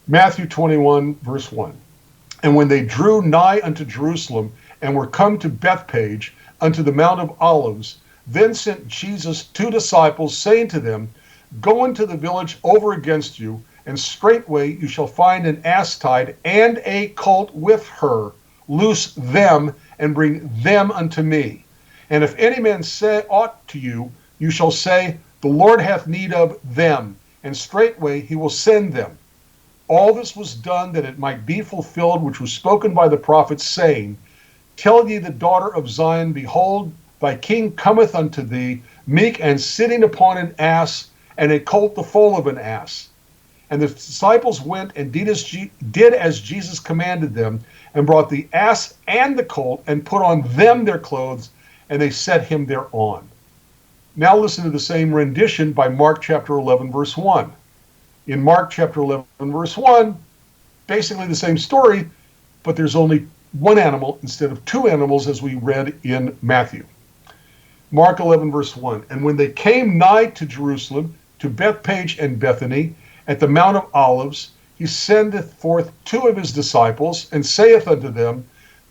Matthew 21, verse 1. And when they drew nigh unto Jerusalem, and were come to Bethpage, unto the Mount of Olives, then sent Jesus 2 disciples, saying to them, Go into the village over against you, and straightway you shall find an ass tied, and a colt with her. Loose them, and bring them unto me. And if any man say aught to you, you shall say, The Lord hath need of them, and straightway he will send them. All this was done that it might be fulfilled, which was spoken by the prophet, saying, Tell ye the daughter of Zion, Behold, thy king cometh unto thee, meek and sitting upon an ass, and a colt the foal of an ass. And the disciples went and did as Jesus commanded them, and brought the ass and the colt, and put on them their clothes, and they set him thereon. Now listen to the same rendition by Mark chapter 11, verse 1. In Mark chapter 11, verse 1, basically the same story, but there's only one animal instead of two animals as we read in Matthew. Mark 11, verse 1. And when they came nigh to Jerusalem, to Bethpage and Bethany, at the Mount of Olives, he sendeth forth two of his disciples, and saith unto them,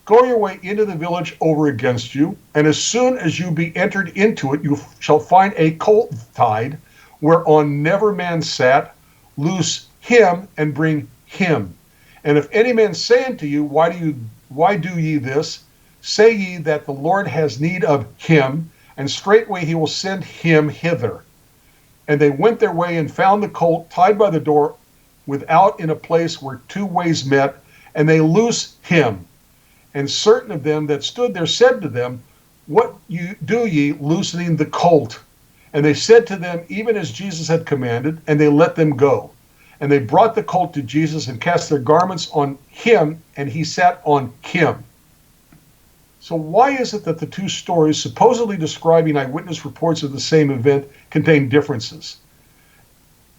Go your way into the village over against you, and as soon as you be entered into it, you shall find a colt tied, whereon never man sat. Loose him, and bring him. And if any man say unto you, Why do ye this? Say ye that the Lord has need of him, and straightway he will send him hither. And they went their way and found the colt tied by the door without in a place where two ways met, and they loose him. And certain of them that stood there said to them, What do ye loosening the colt? And they said to them, even as Jesus had commanded, and they let them go. And they brought the colt to Jesus and cast their garments on him, and he sat on him. So why is it that the two stories, supposedly describing eyewitness reports of the same event, contain differences?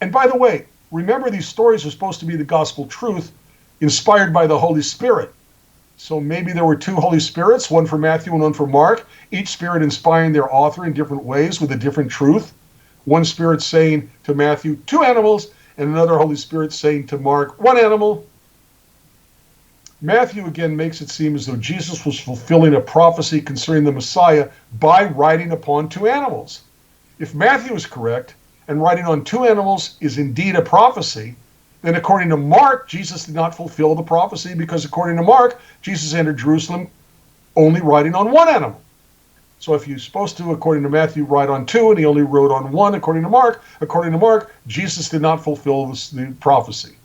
And by the way, remember these stories are supposed to be the gospel truth, inspired by the Holy Spirit. So maybe there were two Holy Spirits, one for Matthew and one for Mark, each spirit inspiring their author in different ways with a different truth. One spirit saying to Matthew, 2 animals, and another Holy Spirit saying to Mark, 1 animal. Matthew again makes it seem as though Jesus was fulfilling a prophecy concerning the Messiah by riding upon 2 animals. If Matthew is correct, and riding on 2 animals is indeed a prophecy, then according to Mark, Jesus did not fulfill the prophecy, because according to Mark, Jesus entered Jerusalem only riding on 1 animal. So if you're supposed to, according to Matthew, ride on 2, and he only rode on 1, according to Mark, Jesus did not fulfill the prophecy.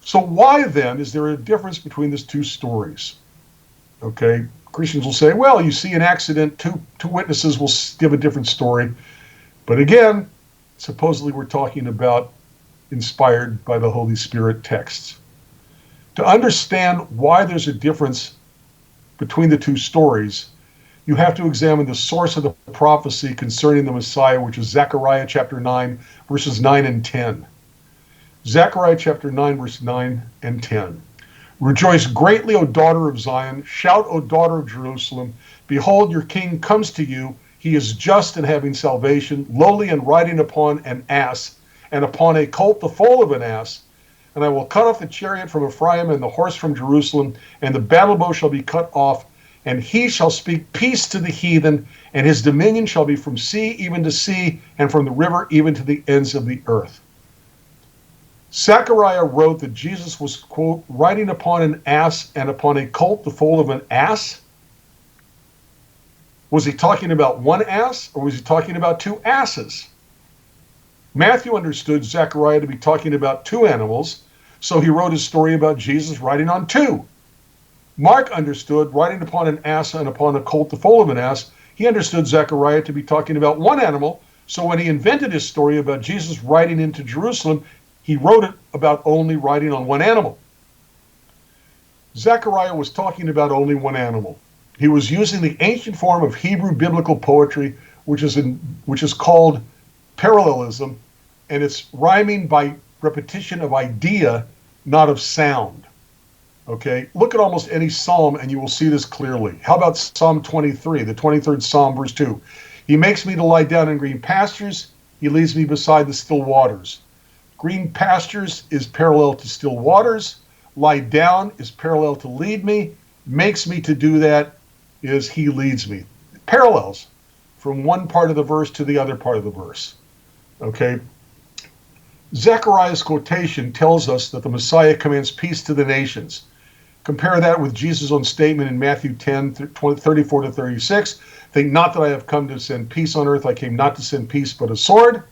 So why then is there a difference between these 2 stories? Okay, Christians will say, well, you see an accident, two witnesses will give a different story. But again, supposedly we're talking about inspired by the Holy Spirit texts. To understand why there's a difference between the 2 stories, you have to examine the source of the prophecy concerning the Messiah, which is Zechariah chapter 9, verses 9 and 10. Zechariah chapter 9, verse 9 and 10. Rejoice greatly, O daughter of Zion. Shout, O daughter of Jerusalem. Behold, your king comes to you. He is just and having salvation, lowly and riding upon an ass, and upon a colt the foal of an ass. And I will cut off the chariot from Ephraim and the horse from Jerusalem, and the battle bow shall be cut off, and he shall speak peace to the heathen, and his dominion shall be from sea even to sea, and from the river even to the ends of the earth. Zechariah wrote that Jesus was, quote, riding upon an ass and upon a colt the foal of an ass. Was he talking about 1 ass, or was he talking about 2 asses? Matthew understood Zechariah to be talking about 2 animals, so he wrote his story about Jesus riding on 2. Mark understood riding upon an ass and upon a colt the foal of an ass. He understood Zechariah to be talking about 1 animal, so when he invented his story about Jesus riding into Jerusalem, he wrote it about only riding on 1 animal. Zechariah was talking about only 1 animal. He was using the ancient form of Hebrew biblical poetry, which is called parallelism, and it's rhyming by repetition of idea, not of sound. Okay, look at almost any psalm and you will see this clearly. How about Psalm 23, the 23rd Psalm, verse 2? He makes me to lie down in green pastures. He leads me beside the still waters. Green pastures is parallel to still waters. Lie down is parallel to lead me. Makes me to do that is he leads me. Parallels from one part of the verse to the other part of the verse. Okay. Zechariah's quotation tells us that the Messiah commands peace to the nations. Compare that with Jesus' own statement in Matthew 10, 34 to 36. Think not that I have come to send peace on earth. I came not to send peace, but a sword.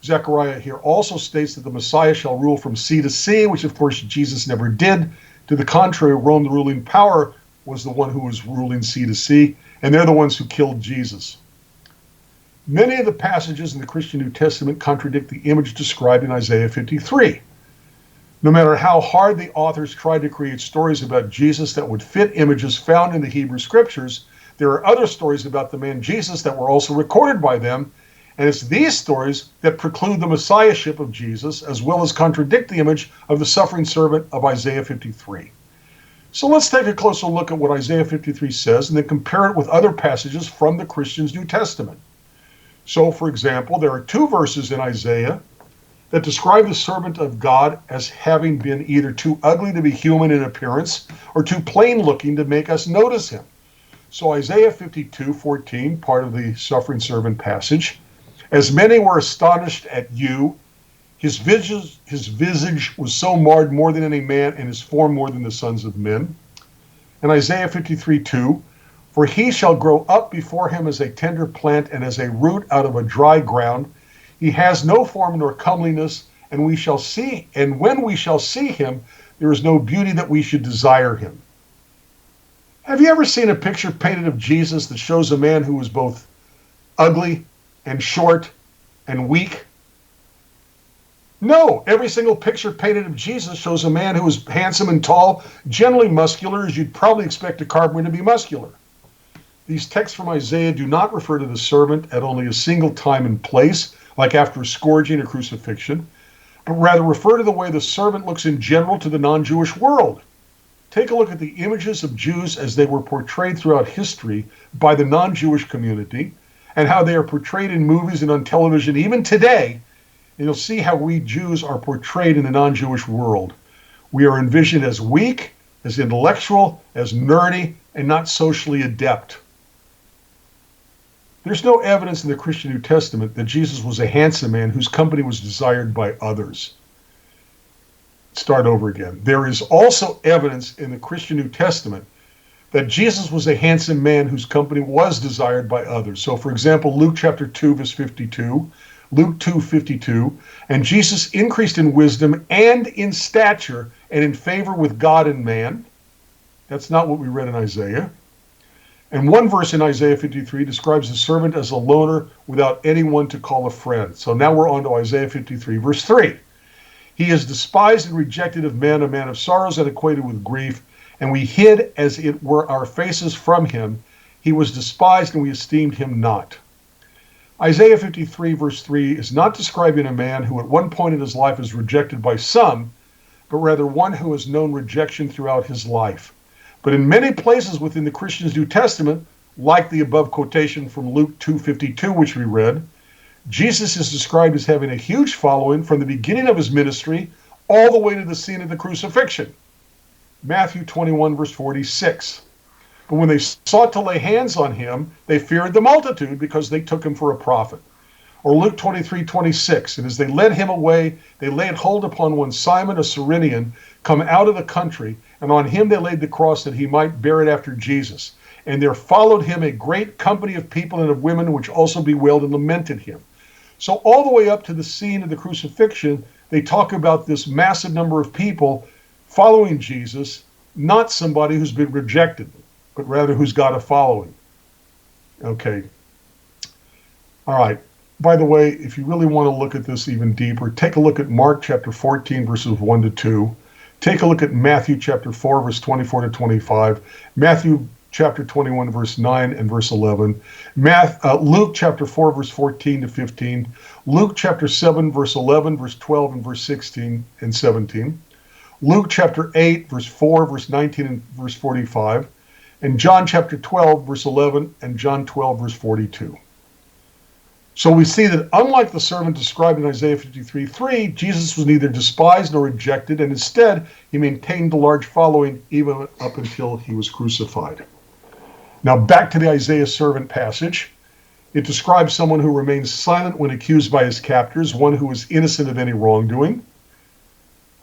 Zechariah here also states that the Messiah shall rule from sea to sea, which of course Jesus never did. To the contrary, Rome, the ruling power, was the one who was ruling sea to sea, and they're the ones who killed Jesus. Many of the passages in the Christian New Testament contradict the image described in Isaiah 53. No matter how hard the authors tried to create stories about Jesus that would fit images found in the Hebrew Scriptures, there are other stories about the man Jesus that were also recorded by them, and it's these stories that preclude the messiahship of Jesus, as well as contradict the image of the suffering servant of Isaiah 53. So let's take a closer look at what Isaiah 53 says and then compare it with other passages from the Christian's New Testament. So, for example, there are 2 verses in Isaiah that describe the servant of God as having been either too ugly to be human in appearance or too plain looking to make us notice him. So Isaiah 52:14, part of the suffering servant passage, as many were astonished at you, his visage was so marred more than any man, and his form more than the sons of men. And Isaiah 53:2, for he shall grow up before him as a tender plant and as a root out of a dry ground. He has no form nor comeliness, and when we shall see him, there is no beauty that we should desire him. Have you ever seen a picture painted of Jesus that shows a man who was both ugly and short and weak? No, every single picture painted of Jesus shows a man who is handsome and tall, generally muscular, as you'd probably expect a carpenter to be muscular. These texts from Isaiah do not refer to the servant at only a single time and place, like after a scourging or crucifixion, but rather refer to the way the servant looks in general to the non-Jewish world. Take a look at the images of Jews as they were portrayed throughout history by the non-Jewish community, and how they are portrayed in movies and on television even today, and you'll see how we Jews are portrayed in the non-Jewish world. We are envisioned as weak, as intellectual, as nerdy, and not socially adept. There's no evidence in the Christian New Testament that Jesus was a handsome man whose company was desired by others. Start over again. There is also evidence in the Christian New Testament that Jesus was a handsome man whose company was desired by others. So, for example, Luke chapter 2, verse 52, Luke 2:52, and Jesus increased in wisdom and in stature and in favor with God and man. That's not what we read in Isaiah. And one verse in Isaiah 53 describes the servant as a loner without anyone to call a friend. So now we're on to Isaiah 53, verse 3. He is despised and rejected of men, a man of sorrows and acquainted with grief, and we hid as it were our faces from him. He was despised and we esteemed him not. Isaiah 53, verse 3 is not describing a man who at one point in his life is rejected by some, but rather one who has known rejection throughout his life. But in many places within the Christian's New Testament, like the above quotation from Luke 2:52, which we read, Jesus is described as having a huge following from the beginning of his ministry all the way to the scene of the crucifixion. Matthew 21, verse 46. But when they sought to lay hands on him, they feared the multitude because they took him for a prophet. Or Luke 23:26, and as they led him away, they laid hold upon one Simon, a Cyrenian, come out of the country, and on him they laid the cross that he might bear it after Jesus. And there followed him a great company of people and of women, which also bewailed and lamented him. So all the way up to the scene of the crucifixion, they talk about this massive number of people following Jesus, not somebody who's been rejected, but rather who's got a following. Okay. All right. By the way, if you really want to look at this even deeper, take a look at Mark chapter 14, verses 1 to 2. Take a look at Matthew chapter 4, verse 24 to 25. Matthew chapter 21, verse 9 and verse 11. Luke chapter 4, verse 14 to 15. Luke chapter 7, verse 11, verse 12, and verse 16 and 17. Luke chapter 8, verse 4, verse 19 and verse 45. And John chapter 12, verse 11, and John 12, verse 42. So we see that unlike the servant described in Isaiah 53:3, Jesus was neither despised nor rejected, and instead he maintained a large following even up until he was crucified. Now back to the Isaiah servant passage. It describes someone who remains silent when accused by his captors, one who is innocent of any wrongdoing.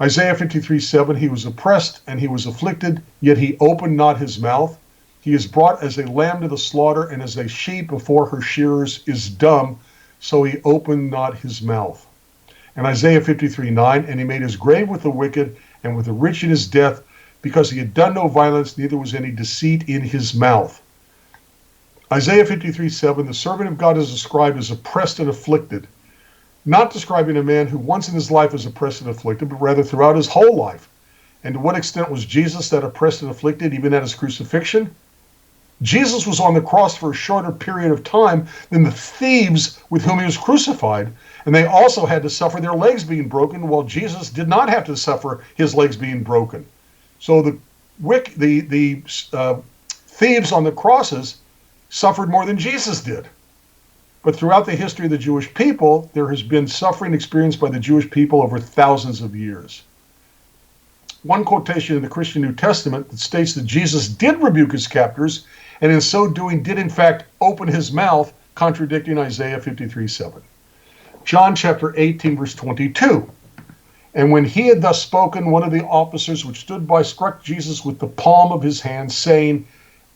Isaiah 53:7, he was oppressed and he was afflicted, yet he opened not his mouth. He is brought as a lamb to the slaughter, and as a sheep before her shearers is dumb, so he opened not his mouth. And Isaiah 53:9, and he made his grave with the wicked and with the rich in his death, because he had done no violence, neither was any deceit in his mouth. Isaiah 53:7, the servant of God is described as oppressed and afflicted, not describing a man who once in his life was oppressed and afflicted, but rather throughout his whole life. And to what extent was Jesus that oppressed and afflicted, even at his crucifixion? Jesus was on the cross for a shorter period of time than the thieves with whom he was crucified, and they also had to suffer their legs being broken, while Jesus did not have to suffer his legs being broken. So the thieves on the crosses suffered more than Jesus did. But throughout the history of the Jewish people, there has been suffering experienced by the Jewish people over thousands of years. One quotation in the Christian New Testament that states that Jesus did rebuke his captors, and in so doing did in fact open his mouth, contradicting Isaiah 53:7. John chapter 18, verse 22. And when he had thus spoken, one of the officers which stood by struck Jesus with the palm of his hand, saying,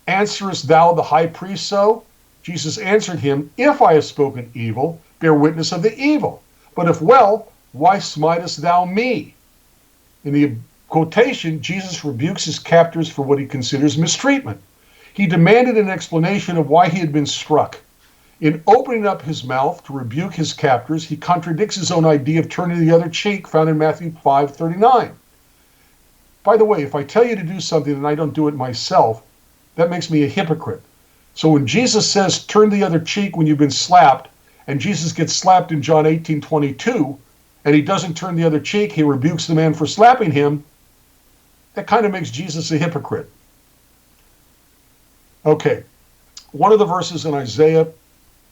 Answerest thou the high priest so? Jesus answered him, If I have spoken evil, bear witness of the evil. But if well, why smitest thou me? In the quotation, Jesus rebukes his captors for what he considers mistreatment. He demanded an explanation of why he had been struck. In opening up his mouth to rebuke his captors, he contradicts his own idea of turning the other cheek, found in Matthew 5:39. By the way, if I tell you to do something and I don't do it myself, that makes me a hypocrite. So when Jesus says, turn the other cheek when you've been slapped, and Jesus gets slapped in John 18:22, and he doesn't turn the other cheek, he rebukes the man for slapping him, that kind of makes Jesus a hypocrite. Okay, one of the verses in Isaiah,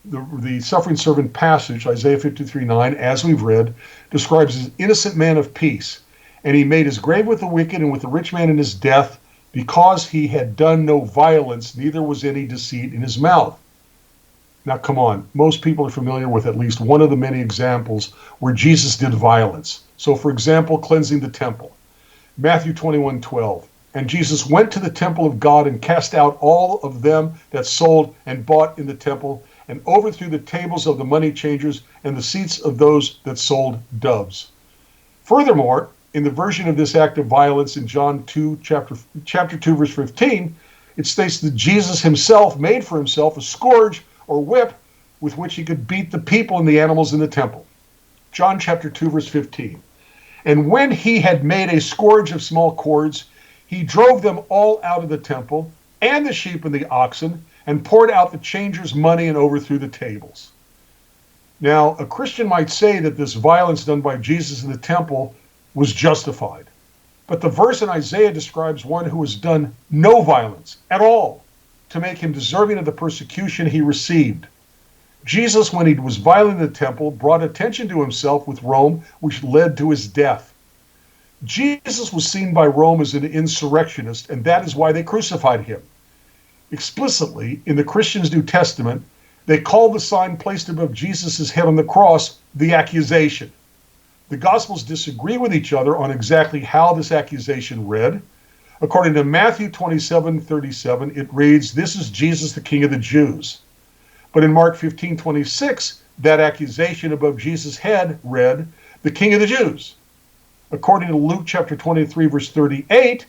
the suffering servant passage, Isaiah 53:9, as we've read, describes an innocent man of peace. And he made his grave with the wicked and with the rich man in his death, because he had done no violence, neither was any deceit in his mouth. Now, come on. Most people are familiar with at least one of the many examples where Jesus did violence. So, for example, cleansing the temple. Matthew 21:12. And Jesus went to the temple of God and cast out all of them that sold and bought in the temple, and overthrew the tables of the money changers and the seats of those that sold doves. Furthermore, in the version of this act of violence in John 2, chapter 2, verse 15, it states that Jesus himself made for himself a scourge or whip with which he could beat the people and the animals in the temple. John chapter 2, verse 15. And when he had made a scourge of small cords, he drove them all out of the temple, and the sheep and the oxen, and poured out the changers' money and overthrew the tables. Now, a Christian might say that this violence done by Jesus in the temple was justified. But the verse in Isaiah describes one who has done no violence at all to make him deserving of the persecution he received. Jesus, when he was violent in the temple, brought attention to himself with Rome, which led to his death. Jesus was seen by Rome as an insurrectionist, and that is why they crucified him. Explicitly, in the Christian's New Testament, they call the sign placed above Jesus' head on the cross the accusation. The Gospels disagree with each other on exactly how this accusation read. According to Matthew 27:37, it reads, This is Jesus, the King of the Jews. But in Mark 15:26, that accusation above Jesus' head read, the King of the Jews. According to Luke chapter 23, verse 38,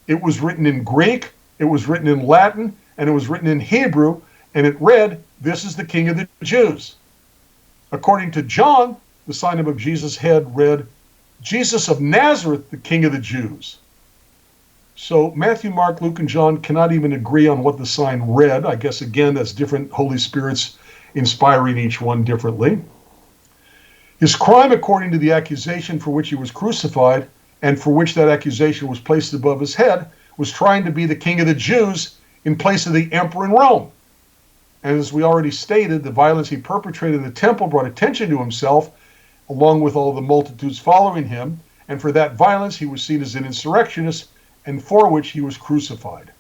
it was written in Greek, it was written in Latin, and it was written in Hebrew, and it read, This is the King of the Jews. According to John, the sign above Jesus' head read, Jesus of Nazareth, the King of the Jews. So Matthew, Mark, Luke, and John cannot even agree on what the sign read. I guess, again, that's different Holy Spirits inspiring each one differently. His crime, according to the accusation for which he was crucified, and for which that accusation was placed above his head, was trying to be the King of the Jews in place of the emperor in Rome. And as we already stated, the violence he perpetrated in the temple brought attention to himself, along with all the multitudes following him, and for that violence he was seen as an insurrectionist, and for which he was crucified.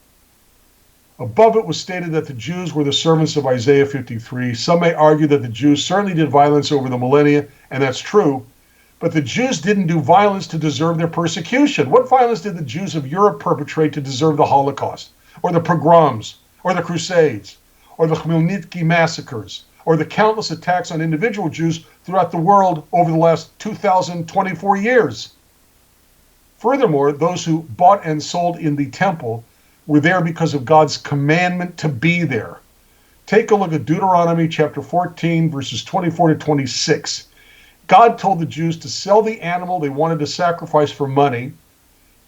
Above it was stated that the Jews were the servants of Isaiah 53. Some may argue that the Jews certainly did violence over the millennia, and that's true, but the Jews didn't do violence to deserve their persecution. What violence did the Jews of Europe perpetrate to deserve the Holocaust, or the pogroms, or the Crusades, or the Khmelnytsky massacres, or the countless attacks on individual Jews throughout the world over the last 2,024 years? Furthermore, those who bought and sold in the temple were there because of God's commandment to be there. Take a look at Deuteronomy chapter 14, verses 24 to 26. God told the Jews to sell the animal they wanted to sacrifice for money,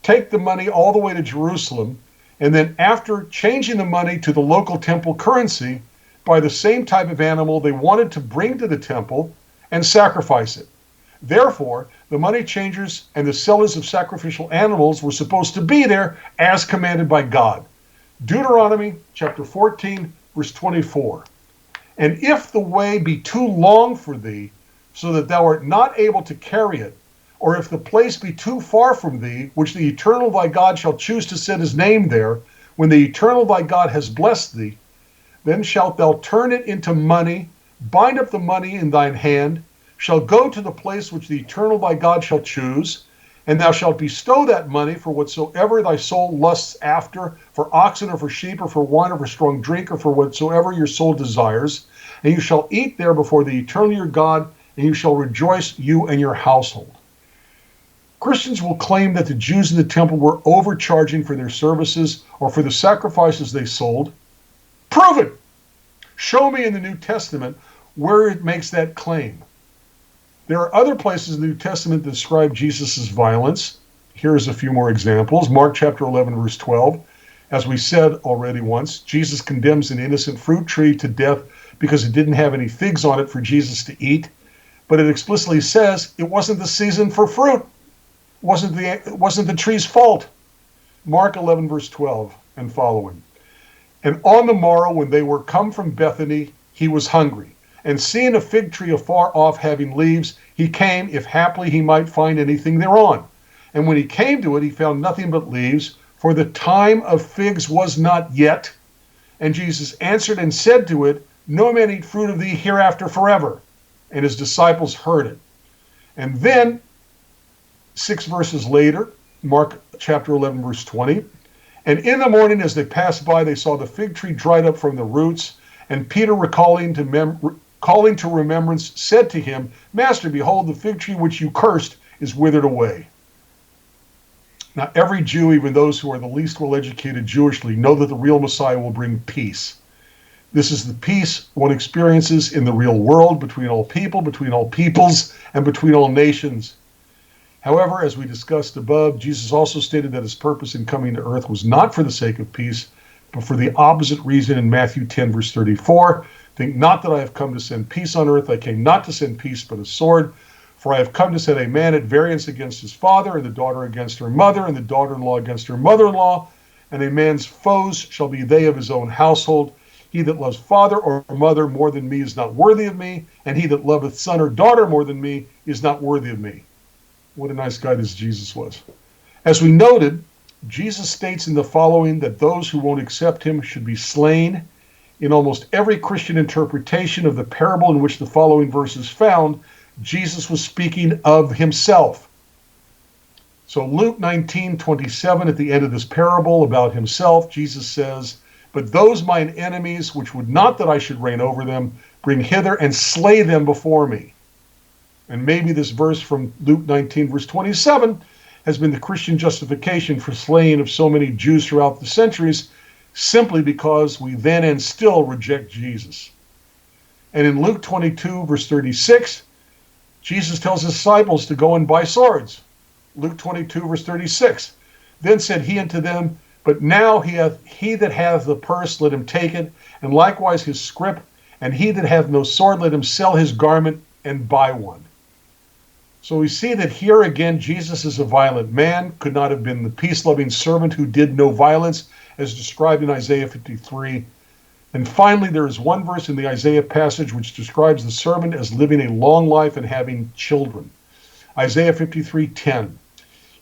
take the money all the way to Jerusalem, And then after changing the money to the local temple currency, by the same type of animal they wanted to bring to the temple and sacrifice it. Therefore, the money changers and the sellers of sacrificial animals were supposed to be there as commanded by God. Deuteronomy chapter 14, verse 24. And if the way be too long for thee, so that thou art not able to carry it, or if the place be too far from thee, which the eternal thy God shall choose to set his name there, when the eternal thy God has blessed thee, then shalt thou turn it into money, bind up the money in thine hand, shall go to the place which the eternal thy God shall choose, and thou shalt bestow that money for whatsoever thy soul lusts after, for oxen or for sheep or for wine or for strong drink or for whatsoever your soul desires. And you shall eat there before the eternal your God, and you shall rejoice, you and your household. Christians will claim that the Jews in the temple were overcharging for their services or for the sacrifices they sold. Prove it! Show me in the New Testament where it makes that claim. There are other places in the New Testament that describe Jesus' violence. Here's a few more examples. Mark chapter 11, verse 12. As we said already once, Jesus condemns an innocent fruit tree to death because it didn't have any figs on it for Jesus to eat. But it explicitly says it wasn't the season for fruit. It wasn't the tree's fault. Mark 11, verse 12 and following. And on the morrow, when they were come from Bethany, he was hungry. And seeing a fig tree afar off having leaves, he came, if haply he might find anything thereon. And when he came to it, he found nothing but leaves, for the time of figs was not yet. And Jesus answered and said to it, No man eat fruit of thee hereafter forever. And his disciples heard it. And then, 6 verses later, Mark chapter 11, verse 20. And in the morning as they passed by, they saw the fig tree dried up from the roots. And Peter, calling to remembrance, said to him, Master, behold, the fig tree which you cursed is withered away. Now, every Jew, even those who are the least well-educated Jewishly, know that the real Messiah will bring peace. This is the peace one experiences in the real world between all people, between all peoples, and between all nations. However, as we discussed above, Jesus also stated that his purpose in coming to earth was not for the sake of peace, but for the opposite reason in Matthew 10, verse 34. Think not that I have come to send peace on earth. I came not to send peace, but a sword. For I have come to set a man at variance against his father, and the daughter against her mother, and the daughter-in-law against her mother-in-law. And a man's foes shall be they of his own household. He that loves father or mother more than me is not worthy of me, and he that loveth son or daughter more than me is not worthy of me. What a nice guy this Jesus was. As we noted, Jesus states in the following that those who won't accept him should be slain. In almost every Christian interpretation of the parable in which the following verse is found, Jesus was speaking of himself. So Luke 19:27, at the end of this parable about himself, Jesus says, But those mine enemies, which would not that I should reign over them, bring hither and slay them before me. And maybe this verse from Luke 19, verse 27, has been the Christian justification for slaying of so many Jews throughout the centuries, simply because we then and still reject Jesus. And in Luke 22, verse 36, Jesus tells his disciples to go and buy swords. Luke 22, verse 36. Then said he unto them, But now he that hath the purse, let him take it, and likewise his scrip, and he that hath no sword, let him sell his garment and buy one. So we see that here again, Jesus is a violent man, could not have been the peace-loving servant who did no violence, as described in Isaiah 53. And finally, there is one verse in the Isaiah passage which describes the servant as living a long life and having children. Isaiah 53:10.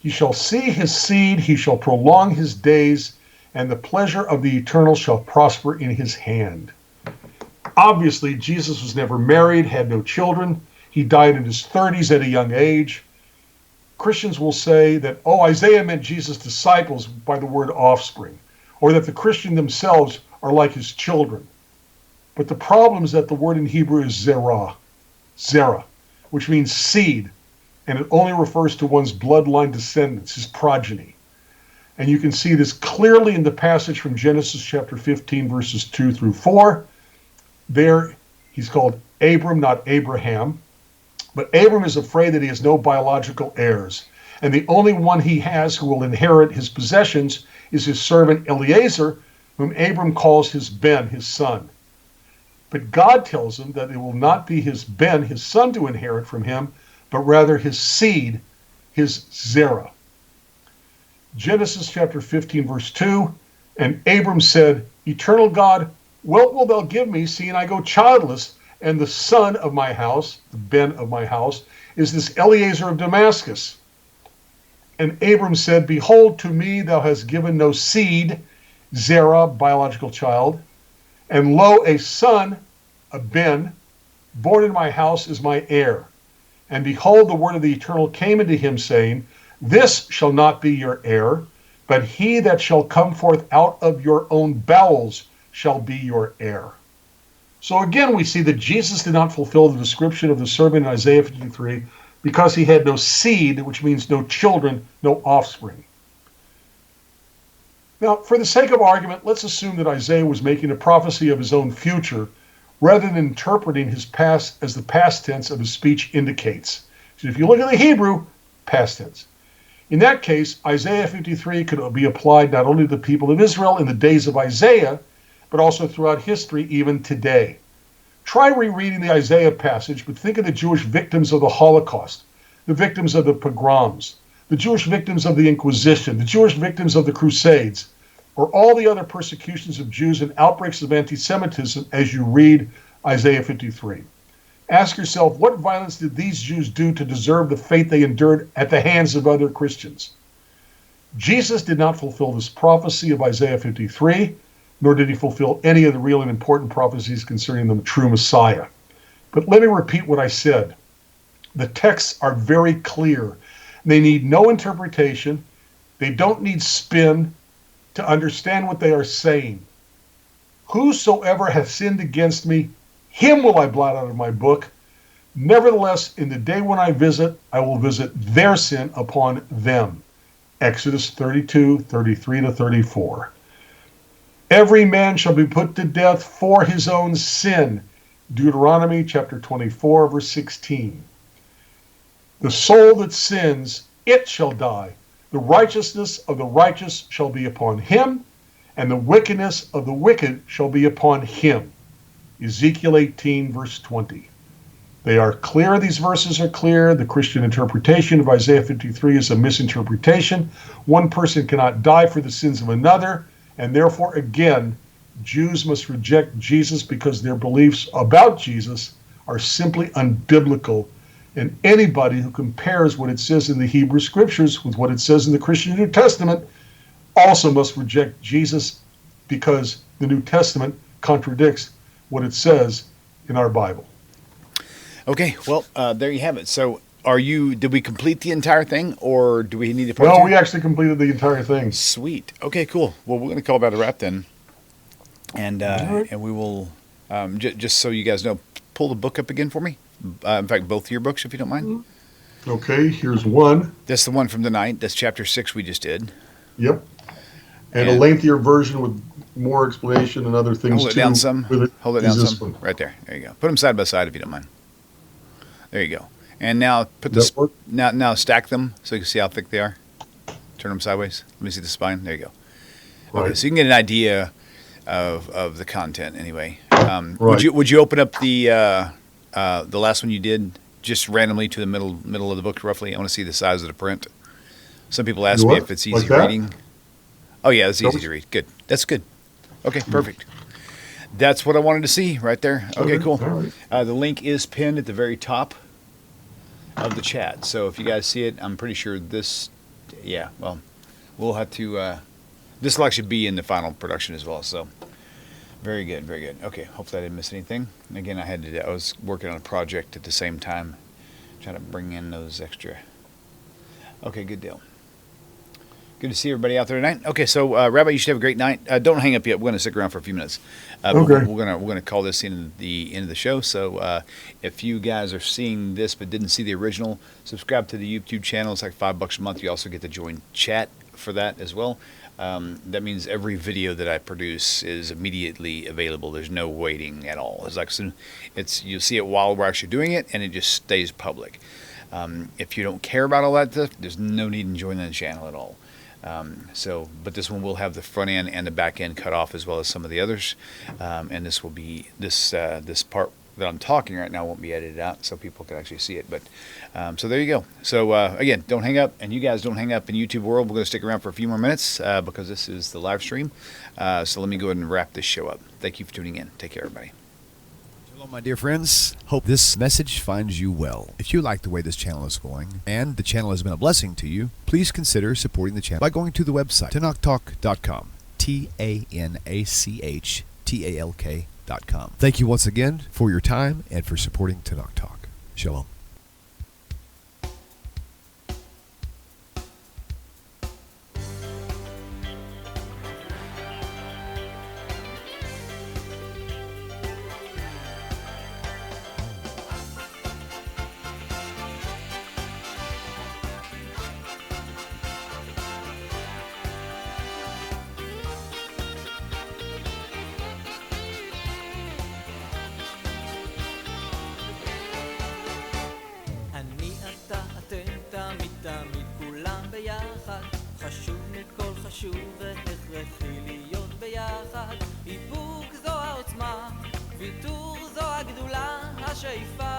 He shall see his seed, he shall prolong his days, and the pleasure of the eternal shall prosper in his hand. Obviously, Jesus was never married, had no children. He died in his 30s at a young age. Christians will say that, Isaiah meant Jesus' disciples by the word offspring, or that the Christian themselves are like his children. But the problem is that the word in Hebrew is zerah, which means seed, and it only refers to one's bloodline descendants, his progeny. And you can see this clearly in the passage from Genesis chapter 15, verses 2 through 4. There, he's called Abram, not Abraham. But Abram is afraid that he has no biological heirs, and the only one he has who will inherit his possessions is his servant Eliezer, whom Abram calls his Ben, his son. But God tells him that it will not be his Ben, his son, to inherit from him, but rather his seed, his Zerah. Genesis chapter 15, verse 2, and Abram said, Eternal God, what wilt thou give me, seeing I go childless, and the son of my house, the Ben of my house, is this Eliezer of Damascus? And Abram said, Behold, to me thou hast given no seed, Zerah, biological child, and lo, a son, a Ben, born in my house is my heir. And behold, the word of the Eternal came into him, saying, This shall not be your heir, but he that shall come forth out of your own bowels shall be your heir. So again, we see that Jesus did not fulfill the description of the servant in Isaiah 53 because he had no seed, which means no children, no offspring. Now, for the sake of argument, let's assume that Isaiah was making a prophecy of his own future rather than interpreting his past as the past tense of his speech indicates. So if you look at the Hebrew, past tense. In that case, Isaiah 53 could be applied not only to the people of Israel in the days of Isaiah, but also throughout history, even today. Try rereading the Isaiah passage, but think of the Jewish victims of the Holocaust, the victims of the pogroms, the Jewish victims of the Inquisition, the Jewish victims of the Crusades, or all the other persecutions of Jews and outbreaks of anti-Semitism as you read Isaiah 53. Ask yourself, what violence did these Jews do to deserve the fate they endured at the hands of other Christians? Jesus did not fulfill this prophecy of Isaiah 53, nor did he fulfill any of the real and important prophecies concerning the true Messiah. But let me repeat what I said. The texts are very clear. They need no interpretation. They don't need spin to understand what they are saying. Whosoever hath sinned against me, him will I blot out of my book. Nevertheless, in the day when I will visit their sin upon them. Exodus 32, 33 to 34. Every man shall be put to death for his own sin. Deuteronomy chapter 24, verse 16. The soul that sins, it shall die. The righteousness of the righteous shall be upon him, and the wickedness of the wicked shall be upon him. Ezekiel 18, verse 20. They are clear. These verses are clear. The Christian interpretation of Isaiah 53 is a misinterpretation. One person cannot die for the sins of another, and therefore, again, Jews must reject Jesus because their beliefs about Jesus are simply unbiblical. And anybody who compares what it says in the Hebrew Scriptures with what it says in the Christian New Testament also must reject Jesus because the New Testament contradicts what it says in our Bible. Okay, well, there you have it. So, did we complete the entire thing, or do we need to part Well, two? we actually completed the entire thing. Sweet. Okay, cool. Well, we're going to call that a wrap then. And right. and we will, just so you guys know, pull the book up again for me. In fact, both of your books, if you don't mind. Okay, here's one. That's the one from tonight. That's chapter 6 we just did. Yep. And a lengthier version with more explanation and other things hold it too. down some. Hold it down this some. one. Right there. There you go. Put them side by side if you don't mind. There you go. And now put Does that work? now stack them so you can see how thick they are. Turn them sideways. Let me see the spine. There you go. Right. Okay, so you can get an idea of the content anyway. Right. Would you open up the last one you did just randomly to the middle of the book roughly? I want to see the size of the print. Some people ask me if it's easy reading. Oh yeah, it's easy to read. Good. That's good. Okay, perfect. That's what I wanted to see right there. Okay, cool. All right. The link is pinned at the very top of the chat. So if you guys see it, I'm pretty sure this, yeah, well, we'll have to, this will actually be in the final production as well. So very good, very good. Okay, hopefully I didn't miss anything. And again, I was working on a project at the same time, trying to bring in those extra. Okay, good deal. Good to see everybody out there tonight. Okay, so Rabbi, you should have a great night. Don't hang up yet. We're going to stick around for a few minutes. Okay. We're gonna call this in the end of the show. So if you guys are seeing this but didn't see the original, subscribe to the YouTube channel. It's like $5 a month. You also get to join chat for that as well. That means every video that I produce is immediately available. There's no waiting at all. It's like you'll see it while we're actually doing it, and it just stays public. If you don't care about all that stuff, there's no need in joining the channel at all. But this one will have the front end and the back end cut off as well as some of the others, and this will be this part that I'm talking right now won't be edited out, so people can actually see it. But so there you go. So again, don't hang up, and you guys don't hang up in YouTube world. We're going to stick around for a few more minutes because this is the live stream. So let me go ahead and wrap this show up. Thank you for tuning in. Take care, everybody. Hello, my dear friends. Hope this message finds you well. If you like the way this channel is going, and the channel has been a blessing to you, please consider supporting the channel by going to the website, TaNaChTalk.com. TaNaChTalk.com. Thank you once again for your time and for supporting TaNaCh Talk. Shalom. תמיד כולם ביחד, חשוב מכל חשוב והכרחי להיות ביחד. איפוק זו העוצמה, ויתור זו הגדולה, השאיפה